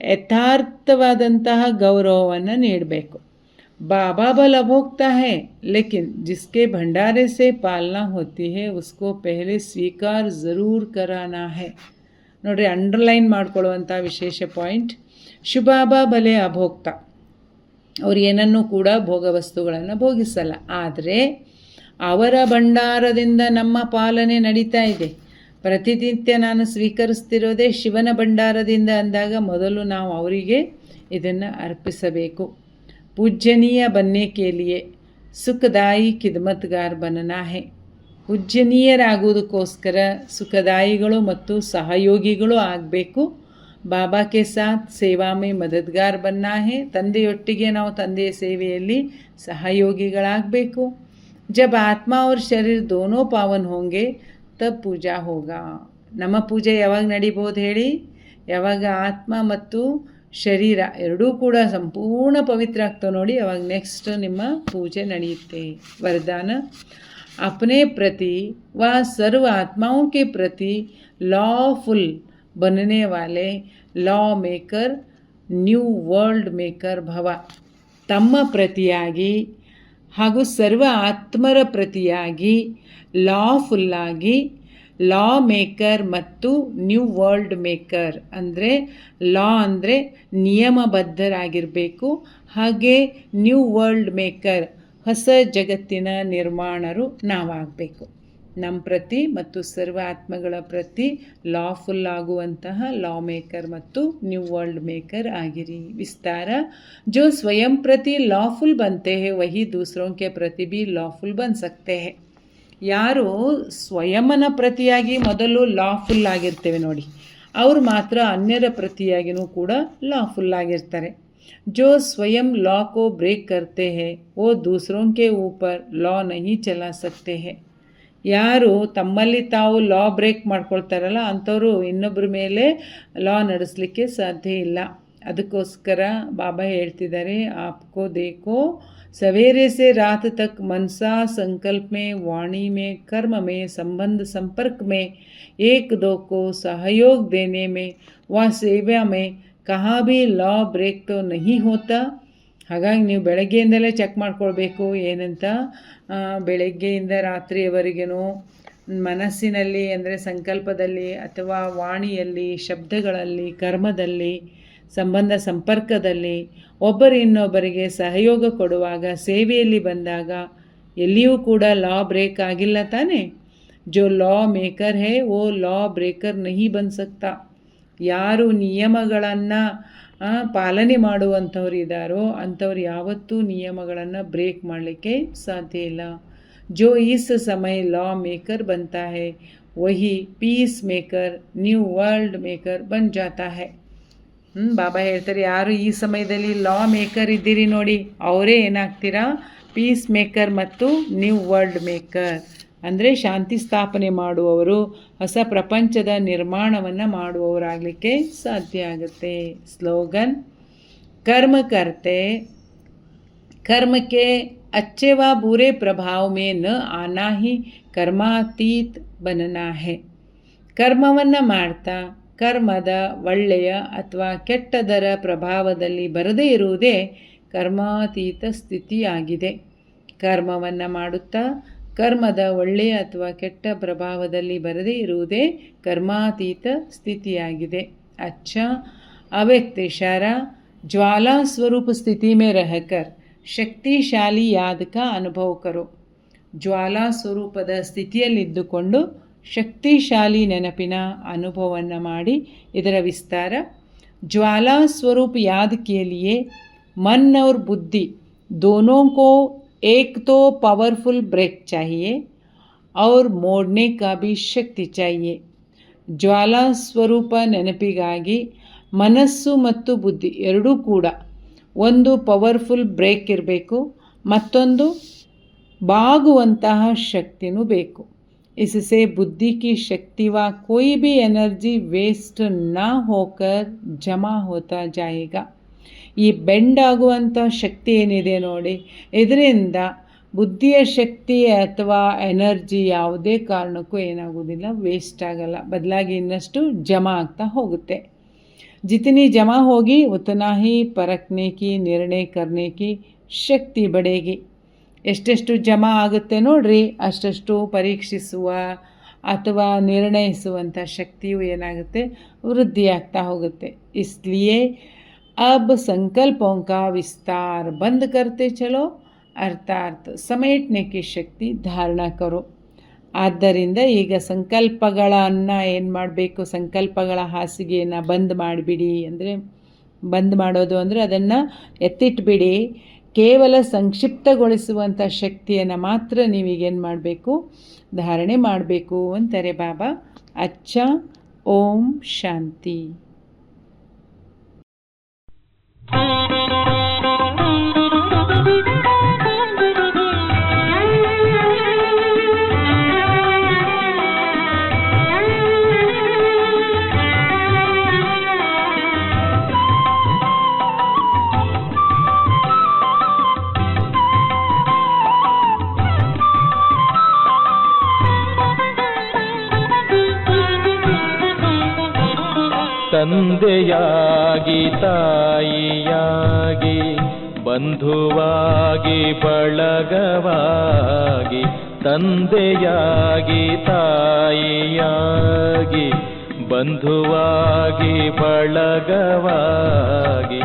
ಯಥಾರ್ಥವಾದಂತಹ ಗೌರವವನ್ನು ನೀಡಬೇಕು. बाबा बल अभोक्ता है, लेकिन जिसके भंडारे से पालना होती है उसको पहले ಸ್ವೀಕಾರ ज़रूर कराना है. ನೋಡ್ರಿ, ಅಂಡರ್ಲೈನ್ ಮಾಡ್ಕೊಳ್ಳುವಂಥ ವಿಶೇಷ ಪಾಯಿಂಟ್. ಶುಭಾಬಾ ಬಲೆ ಅಭೋಕ್ತ, ಅವ್ರು ಏನನ್ನೂ ಕೂಡ ಭೋಗ ವಸ್ತುಗಳನ್ನು ಭೋಗಿಸಲ್ಲ, ಆದರೆ ಅವರ ಭಂಡಾರದಿಂದ ನಮ್ಮ ಪಾಲನೆ ನಡೀತಾ ಇದೆ. ಪ್ರತಿನಿತ್ಯ ನಾನು ಸ್ವೀಕರಿಸ್ತಿರೋದೇ ಶಿವನ ಭಂಡಾರದಿಂದ ಅಂದಾಗ ಮೊದಲು ನಾವು ಅವರಿಗೆ ಇದನ್ನು ಅರ್ಪಿಸಬೇಕು. पूजनीय बनने के लिए ಸುಖದಾಯಿ ಖಿದ್ಮತ್ಗಾರ್ ಬನನಾ ಹೇ. ಪೂಜ್ಯನೀಯರಾಗುವುದಕ್ಕೋಸ್ಕರ ಸುಖದಾಯಿಗಳು ಮತ್ತು ಸಹಯೋಗಿಗಳು ಆಗಬೇಕು. ಬಾಬಾಕ್ಕೆ ಸಾಥ್ ಸೇವಾ ಮೇ ಮದದ್ಗಾರ್ ಬನ್ನಾ ಹೇ. ತಂದೆಯೊಟ್ಟಿಗೆ ನಾವು ತಂದೆಯ ಸೇವೆಯಲ್ಲಿ ಸಹಯೋಗಿಗಳಾಗಬೇಕು. ಜಬ್ ಆತ್ಮ और ಶರೀರ ದೋನೋ ಪಾವನ್ ಹೋಂಗೆ ತಬ್ ಪೂಜಾ ಹೋಗಾ. ನಮ್ಮ ಪೂಜೆ ಯಾವಾಗ ನಡೀಬೋದು ಹೇಳಿ? ಯಾವಾಗ ಆತ್ಮ ಮತ್ತು ಶರೀರ ಎರಡೂ ಕೂಡ ಸಂಪೂರ್ಣ ಪವಿತ್ರ ಆಗ್ತಾವೆ ನೋಡಿ, ಅವಾಗ ನೆಕ್ಸ್ಟ್ ನಿಮ್ಮ ಪೂಜೆ ನಡೆಯುತ್ತೆ. वरदान, अपने प्रति व सर्व आत्माओं के प्रति लॉफुल बनने वाले law maker new world maker ಭವ. ತಮ್ಮ ಪ್ರತಿಯಾಗಿ ಹಾಗೂ ಸರ್ವ ಆತ್ಮರ ಪ್ರತಿಯಾಗಿ ಲಾಫುಲ್ಲಾಗಿ ಲಾ ಮೇಕರ್ ಮತ್ತು ನ್ಯೂ ವರ್ಲ್ಡ್ ಮೇಕರ್ ಅಂದರೆ ಲಾ ಅಂದರೆ ನಿಯಮಬದ್ಧರಾಗಿರಬೇಕು, ಹಾಗೆ ನ್ಯೂ ವರ್ಲ್ಡ್ ಮೇಕರ್ ಹೊಸ ಜಗತ್ತಿನ ನಿರ್ಮಾಣರು ನಾವಾಗಬೇಕು. ನಮ್ಮ ಪ್ರತಿ ಮತ್ತು ಸರ್ವ ಆತ್ಮಗಳ ಪ್ರತಿ ಲಾಫುಲ್ ಆಗುವಂತಹ ಲಾ ಮೇಕರ್ ಮತ್ತು ನ್ಯೂ ವರ್ಲ್ಡ್ ಮೇಕರ್ ಆಗಿರಿ. ವಿಸ್ತಾರ, जो स्वयं प्रति लॉफुल बनते हैं वही दूसरों के प्रति भी लॉफुल बन सकते हैं. ಯಾರು ಸ್ವಯಂನ ಪ್ರತಿಯಾಗಿ ಮೊದಲು ಲಾಫುಲ್ ಆಗಿರ್ತೇವೆ ನೋಡಿ, ಅವರು ಮಾತ್ರ ಅನ್ಯರ ಪ್ರತಿಯಾಗಿಯೂ ಕೂಡ ಲಾಫುಲ್ ಆಗಿರ್ತಾರೆ. जो स्वयं लॉ को ब्रेक करते हैं वो दूसरों के ऊपर लॉ नहीं चला सकते हैं. ಯಾರು ತಮ್ಮಲ್ಲಿ ತಾವು ಲಾ ಬ್ರೇಕ್ ಮಾಡ್ಕೊಳ್ತಾರಲ್ಲ ಅಂಥವರು ಇನ್ನೊಬ್ಬರ ಮೇಲೆ ಲಾ ನಡೆಸಲಿಕ್ಕೆ ಸಾಧ್ಯ ಇಲ್ಲ. ಅದಕ್ಕೋಸ್ಕರ ಬಾಬಾ ಹೇಳ್ತಿದ್ದಾರೆ, ಆಪ್ಕೋ ದೇಖೋ सवेरे से रात तक मनसा संकल्प में, वाणी में, कर्म में, संबंध संपर्क में, एक दो को सहयोग देने में व सेवा में कहाँ भी लॉ ब्रेक तो नहीं होता. ಹಾಗಾಗಿ ನೀವು ಬೆಳಗ್ಗೆಯಿಂದಲೇ ಚೆಕ್ ಮಾಡ್ಕೊಳ್ಬೇಕು ಏನಂತ. ಬೆಳಗ್ಗೆಯಿಂದ ರಾತ್ರಿಯವರೆಗೂ ಮನಸ್ಸಿನಲ್ಲಿ ಅಂದರೆ ಸಂಕಲ್ಪದಲ್ಲಿ ಅಥವಾ ವಾಣಿಯಲ್ಲಿ, ಶಬ್ದಗಳಲ್ಲಿ, ಕರ್ಮದಲ್ಲಿ, ಸಂಬಂಧ ಸಂಪರ್ಕದಲ್ಲಿ ಒಬ್ಬರು ಇನ್ನೊಬ್ಬರಿಗೆ ಸಹಯೋಗ ಕೊಡುವಾಗ, ಸೇವೆಯಲ್ಲಿ ಬಂದಾಗ ಎಲ್ಲಿಯೂ ಕೂಡ ಲಾ ಬ್ರೇಕ್ ಆಗಿಲ್ಲ ತಾನೇ. ಜೋ ಲಾ ಮೇಕರ್ ಹೇ ವೋ ಲಾ ಬ್ರೇಕರ್ ನಹಿ ಬನ್ ಸಕ್ತಾ. ಯಾರು ನಿಯಮಗಳನ್ನು ಪಾಲನೆ ಮಾಡುವಂಥವ್ರು ಇದ್ದಾರೋ ಅಂಥವ್ರು ಯಾವತ್ತೂ ನಿಯಮಗಳನ್ನು ಬ್ರೇಕ್ ಮಾಡಲಿಕ್ಕೆ ಸಾಧ್ಯ ಇಲ್ಲ. ಜೋ ಇಸ್ ಸಮಯ ಲಾ ಮೇಕರ್ बनता है वही peacemaker new world maker ಬನ್ ಜಾತಾ ಹೈ. ಬಾಬಾ ಹೇಳ್ತಾರೆ, ಯಾರು ಈ ಸಮಯದಲ್ಲಿ ಲಾ ಮೇಕರ್ ಇದ್ದೀರಿ ನೋಡಿ, ಅವರೇ ಏನಾಗ್ತೀರಾ? ಪೀಸ್ ಮೇಕರ್ ಮತ್ತು ನ್ಯೂ ವರ್ಲ್ಡ್ ಮೇಕರ್ ಅಂದರೆ ಶಾಂತಿ ಸ್ಥಾಪನೆ ಮಾಡುವವರು, ಹೊಸ ಪ್ರಪಂಚದ ನಿರ್ಮಾಣವನ್ನು ಮಾಡುವವರಾಗಲಿಕ್ಕೆ ಸಾಧ್ಯ ಆಗುತ್ತೆ. ಸ್ಲೋಗನ್, कर्म करते कर्म के अच्छे व बुरे प्रभाव में न आना ही कर्मातीत बनना है. ಕರ್ಮವನ್ನು ಮಾಡ್ತಾ ಕರ್ಮದ ಒಳ್ಳೆಯ ಅಥವಾ ಕೆಟ್ಟದರ ಪ್ರಭಾವದಲ್ಲಿ ಬರದೇ ಇರುವುದೇ ಕರ್ಮಾತೀತ ಸ್ಥಿತಿಯಾಗಿದೆ. ಕರ್ಮವನ್ನು ಮಾಡುತ್ತಾ ಕರ್ಮದ ಒಳ್ಳೆಯ ಅಥವಾ ಕೆಟ್ಟ ಪ್ರಭಾವದಲ್ಲಿ ಬರದೇ ಇರುವುದೇ ಕರ್ಮಾತೀತ ಸ್ಥಿತಿಯಾಗಿದೆ. अच्छा, अव्यक्त इशारा, ज्वाला स्वरूप स्थिति में रहकर ಶಕ್ತಿಶಾಲಿ ಯಾದ್ ಕಾ ಅನುಭವ ಕರೋ. ಜ್ವಾಲಾ ಸ್ವರೂಪದ ಸ್ಥಿತಿಯಲ್ಲಿದ್ದುಕೊಂಡು ಶಕ್ತಿಶಾಲಿ ನೆನಪಿನ ಅನುಭವವನ್ನು ಮಾಡಿ. ಇದರ ವಿಸ್ತಾರ, ज्वाला स्वरूप याद के लिए मन और बुद्धि दोनों को एक तो पावरफुल ब्रेक चाहिए और मोड़ने का भी शक्ति चाहिए. ಜ್ವಾಲಾ ಸ್ವರೂಪ ನೆನಪಿಗಾಗಿ ಮನಸ್ಸು ಮತ್ತು ಬುದ್ಧಿ ಎರಡೂ ಕೂಡ ಒಂದು ಪವರ್ಫುಲ್ ಬ್ರೇಕ್ ಇರಬೇಕು, ಮತ್ತೊಂದು ಬಾಗುವಂತಹ ಶಕ್ತಿನೂ ಬೇಕು. इससे बुद्धि की शक्ति व कोई भी एनर्जी वेस्ट ना होकर जमा होता जाएगा. ಈ ಬೆಂಡ್ ಆಗುವಂಥ ಶಕ್ತಿ ಏನಿದೆ ನೋಡಿ, ಇದರಿಂದ ಬುದ್ಧಿಯ ಶಕ್ತಿ ಅಥವಾ ಎನರ್ಜಿ ಯಾವುದೇ ಕಾರಣಕ್ಕೂ ಏನಾಗೋದಿಲ್ಲ, ವೇಸ್ಟ್ ಆಗಲ್ಲ, ಬದಲಾಗಿ ಇನ್ನಷ್ಟು ಜಮಾ ಆಗ್ತಾ ಹೋಗುತ್ತೆ. जितनी जमा होगी उतना ही परखने की, निर्णय करने की ಶಕ್ತಿ ಬಡೇಗಿ. ಎಷ್ಟೆಷ್ಟು ಜಮಾ ಆಗುತ್ತೆ ನೋಡ್ರಿ, ಅಷ್ಟಷ್ಟು ಪರೀಕ್ಷಿಸುವ ಅಥವಾ ನಿರ್ಣಯಿಸುವಂಥ ಶಕ್ತಿಯು ಏನಾಗುತ್ತೆ, ವೃದ್ಧಿಯಾಗ್ತಾ ಹೋಗುತ್ತೆ. इसलिए अब संकल्पों का विस्तार बंद करते चलो, अर्थात समेटने की शक्ति धारणा करो. ಆದ್ದರಿಂದ ಈಗ ಸಂಕಲ್ಪಗಳನ್ನು ಏನು ಮಾಡಬೇಕು, ಸಂಕಲ್ಪಗಳ ಹಾಸಿಗೆಯನ್ನು ಬಂದ್ ಮಾಡಿಬಿಡಿ. ಅಂದರೆ ಬಂದ್ ಮಾಡೋದು ಅಂದರೆ ಅದನ್ನು ಎತ್ತಿಟ್ಬಿಡಿ. ಕೇವಲ ಸಂಕ್ಷಿಪ್ತಗೊಳಿಸುವಂಥ ಶಕ್ತಿಯನ್ನು ಮಾತ್ರ ನೀವೀಗೇನು ಮಾಡಬೇಕು, ಧಾರಣೆ ಮಾಡಬೇಕು ಅಂತಾರೆ ಬಾಬಾ. ಅಚ್ಚ, ಓಂ ಶಾಂತಿ. ತಂದೆಯಾಗಿ ತಾಯಿಯಾಗಿ ಬಂಧುವಾಗಿ ಬಳಗವಾಗಿ, ತಂದೆಯಾಗಿ ತಾಯಿಯಾಗಿ ಬಂಧುವಾಗಿ ಬಳಗವಾಗಿ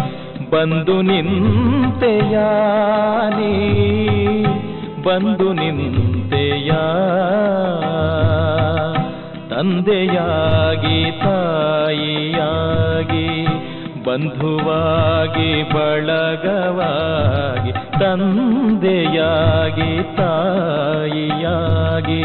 ಬಂದು ನಿಂತೆಯಾನಿ, ಬಂದು ನಿಂತೆಯಾ. ತಂದೆಯಾಗಿ ತಾಯಿಯಾಗಿ ಬಂಧುವಾಗಿ ಬಳಗವಾಗಿ, ತಂದೆಯಾಗಿ ತಾಯಿಯಾಗಿ.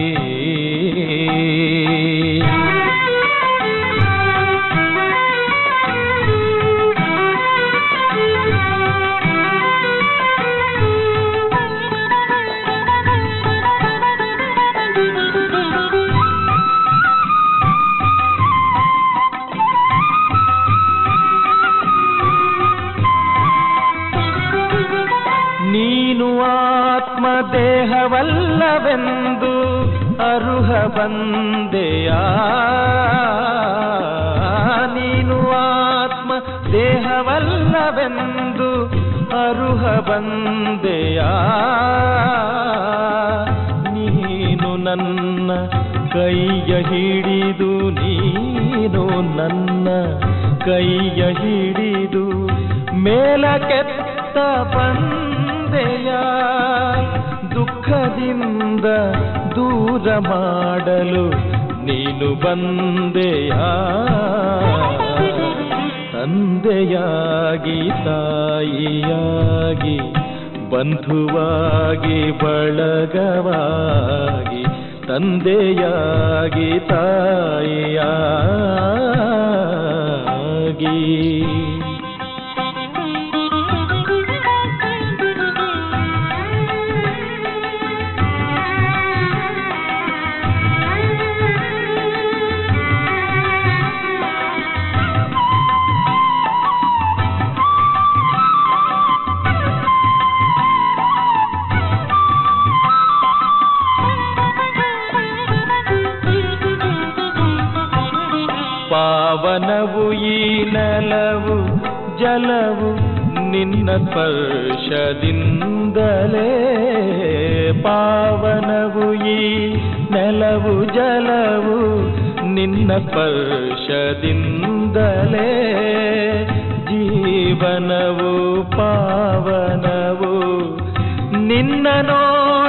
ದೇಹವಲ್ಲವೆಂದು ಅರುಹ ಬಂದೆಯಾ, ನೀನು ಆತ್ಮ ದೇಹವಲ್ಲವೆಂದು ಅರುಹ ಬಂದೆಯಾ. ನೀನು ನನ್ನ ಕೈಯ ಹಿಡಿದು, ನೀನು ನನ್ನ ಕೈಯ ಹಿಡಿದು ಮೇಲಕ್ಕೆತ್ತ ಬಂದೆಯ, ದುಃಖದಿಂದ ದೂರ ಮಾಡಲು ನೀನು ಬಂದೆಯಾ. ತಂದೆಯಾಗಿ ತಾಯಿಯಾಗಿ ಬಂಧುವಾಗಿ ಬಳಗವಾಗಿ, ತಂದೆಯಾಗಿ ತಾಯಿಯಾಗಿ. ಪಾವನವು ಈ ನೆಲವು ಜಲವು ನಿನ್ನ ಸ್ಪರ್ಶದಿಂದಲೇ, ಪಾವನವು ಈ ನೆಲವು ಜಲವು ನಿನ್ನ ಸ್ಪರ್ಶದಿಂದಲೇ, ಜೀವನವು ಪಾವನವು ನಿನ್ನ ನೋಟದಿಂದಲೇ,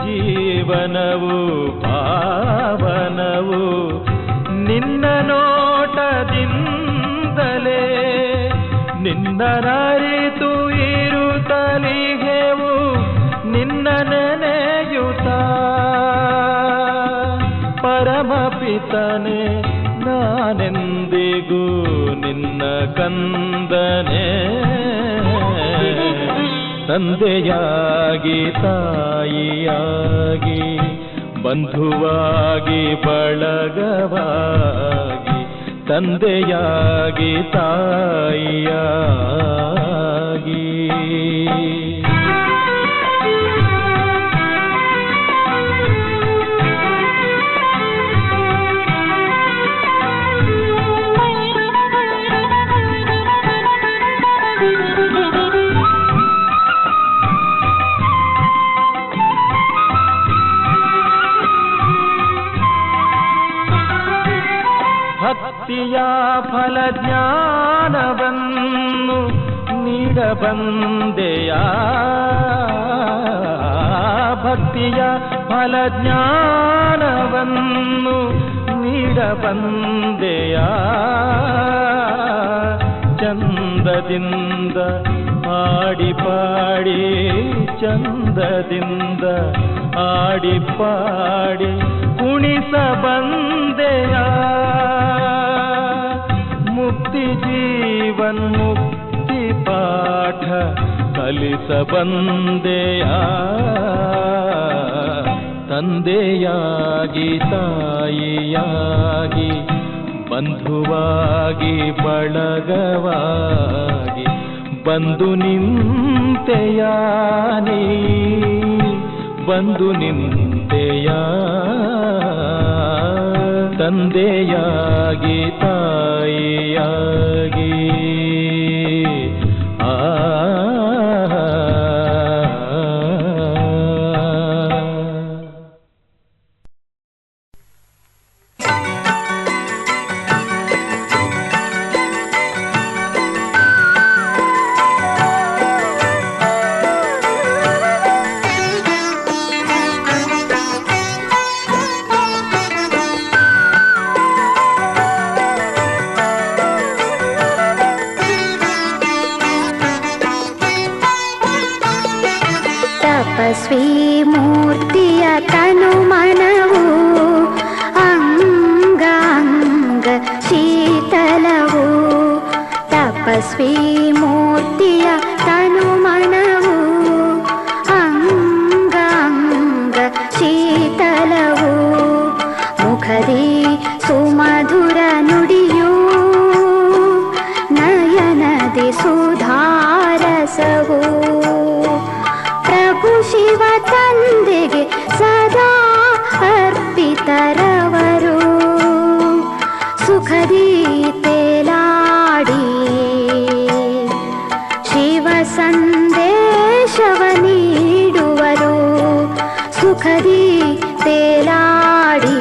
ಜೀವನವು ಪಾವನವು ನಿನ್ನ ನೋಟದಿಂದಲೇ. ನಿನ್ನರಿತು ಇರುತ್ತಲಿಗೆವು ನಿನ್ನ ನೆನೆಯುತ್ತ, ಪರಮಪಿತನೇ ನಾನೆಂದಿಗೂ ನಿನ್ನ ಕಂದನೇ. ತಂದೆಯಾಗಿ ತಾಯಿಯಾಗಿ ಬಂಧುವಾಗಿ ಬಳಗವಾಗಿ, ತಂದೆಯಾಗಿ ತಾಯಿಯಾಗಿ. ಭಕ್ತಿಯ ಫಲ ಜ್ಞಾನವನ್ನು ನೀಡಬಂದೆಯ, ಭಕ್ತಿಯ ಫಲ ಜ್ಞಾನವನ್ನು ನೀಡಬಂದೆಯ. ಚಂದದಿಂದ ಆಡಿ ಪಾಡಿ, ಚಂದದಿಂದ ಆಡಿ ಪಾಡಿ ಕುಣಿಸ ಬಂದೆಯ. ಮುಕ್ತಿ ಜೀವನ್ ಮುಕ್ತಿ ಪಾಠ ಕಲಿಸ ಬಂದೆಯ. ತಂದೆಯಾಗಿ ತಾಯಿಯಾಗಿ ಬಂಧುವಾಗಿ ಬಳಗವಾಗಿ ಬಂದು ನಿಂತೆಯ ನೀ, ಬಂದು ನಿಂತೆಯ. ತಂದೆಯಾಗಿ ತಾಯಿಯಾಗಿ ಆ ತಪಸ್ವಿ ಮೂರ್ತಿಯ ತನು ಮನವು ಅಂಗಾಂಗ ಶೀತಲವು. ತಪಸ್ವಿ ಮೂರ್ತಿಯ ತನು ಮನವು ಅಂಗಾಂಗ ಶೀತಲವು. ಮುಖದಿ ಸುಮಧುರ ನುಡಿಯು ನಯನದಿ ಸುಧಾರಸವು. ಪ್ರಭು ಶಿವ ತಂದೆಗೆ ಸದಾ ಅರ್ಪಿತರವರು. ಸುಖದಿ ತೇಲಾಡಿ ಶಿವ ಸಂದೇಶವ ನೀಡುವರು. ಸುಖದಿ ತೇಲಾಡಿ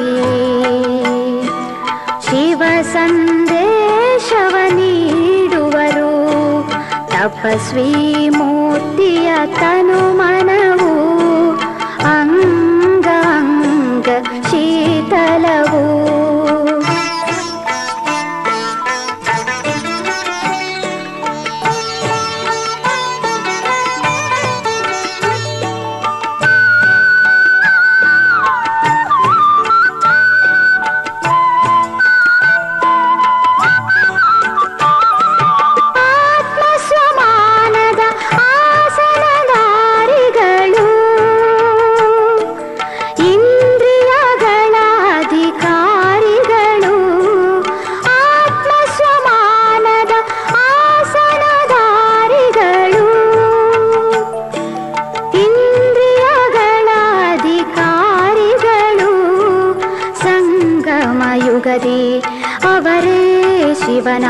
ಶಿವ ಸಂದೇಶವ ನೀಡುವರು. ತಪಸ್ವಿ ಮೂರ್ತಿಯ ತನು ಮನವು ಅಂಗಾಂಗ ಶೀತಲವು. ಅವರೇ ಶಿವನ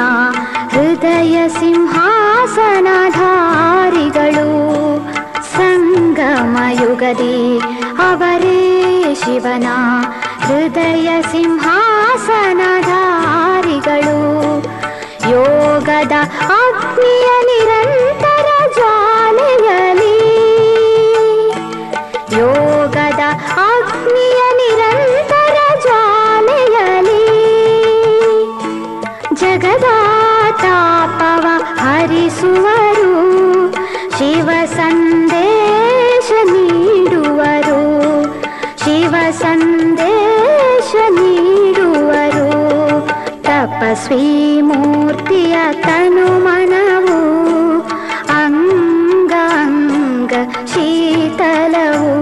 ಹೃದಯ ಸಿಂಹಾಸನಧಾರಿಗಳು. ಸಂಗಮ ಯುಗದಿ ಅವರೇ ಶಿವನ ಹೃದಯ ಸಿಂಹಾಸನಧಾರಿಗಳು. ಯೋಗದ ಅಗ್ನಿಯ ನಿರಂತರ ಜ್ವಾಲೆಯಲಿ, ಯೋಗದ ಅಗ್ನಿಯ ನಿರಂತರ ಜ್ವಾಲೆಯಲಿ ಜಗದ ತಾಪವ ಹರಿಸುವರು. ಶಿವ ಸಂದೇಶ ನೀಡುವರು, ಶಿವ ಸಂದೇಶ ನೀಡುವರು. ತಪಸ್ವಿ ಮೂರ್ತಿಯ ತನು ಮನವು ಅಂಗಾಂಗ ಶೀತಲವು.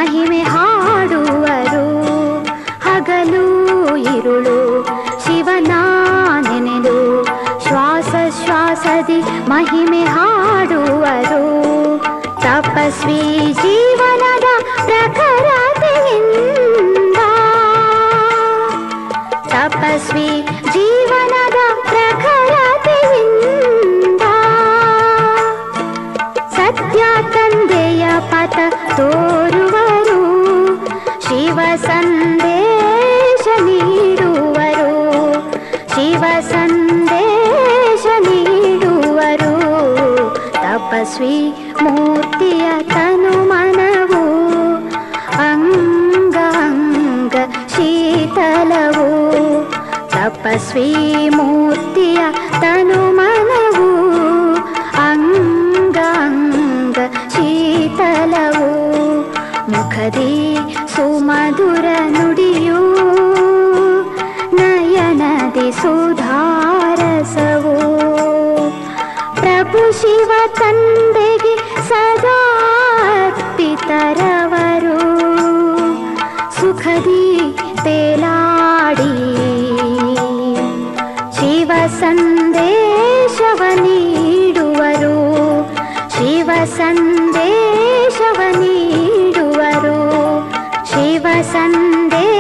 ಮಹಿಮೆ ಹಾಡುವರು. ಹಗಲು ಇರುಳು ಶಿವನ ನೆನೆದು ಶ್ವಾಸ ಶ್ವಾಸದಿ ಮಹಿಮೆ ಹಾಡುವರು. ತಪಸ್ವಿ ಜೀವನದ ಪ್ರಖರತೆಯಿಂದ, ತಪಸ್ವಿ ಜೀವನದ ಪ್ರಖರತೆಯಿಂದ ಸತ್ಯ ತಂದೆಯ ಪಥ ತೋರುವರು. ಶಿವ ಸಂದೇಶ ನೀಡುವರು, ಶಿವ ಸಂದೇಶ ನೀಡುವರು. ತಪಸ್ವಿ ಮೂರ್ತಿಯ ತನು ಮನವು ಅಂಗ ಅಂಗ ಶೀತಲವು. ತಪಸ್ವಿ ಮೂರ್ತಿಯ ತನು ಮನವು ಅಂಗ ಅಂಗ ಶೀತಲವು. ಮುಖದಿ ಸುಮಧುರ ನುಡಿಯು ನಯನದಿ ಸುಧಾರಸವು. ಪ್ರಭು ಶಿವ ತಂದೆಗೆ ಸದಾ ಅರ್ಪಿತರವರು. ಸುಖದಿ ತೇಲಾಡಿ ಶಿವ ಸಂದೇಶವ ನೀಡುವರು, ಶಿವ ಸಂದೇಶವ ನೀಡುವರು, ಶಿವ ಸಂದೇಶ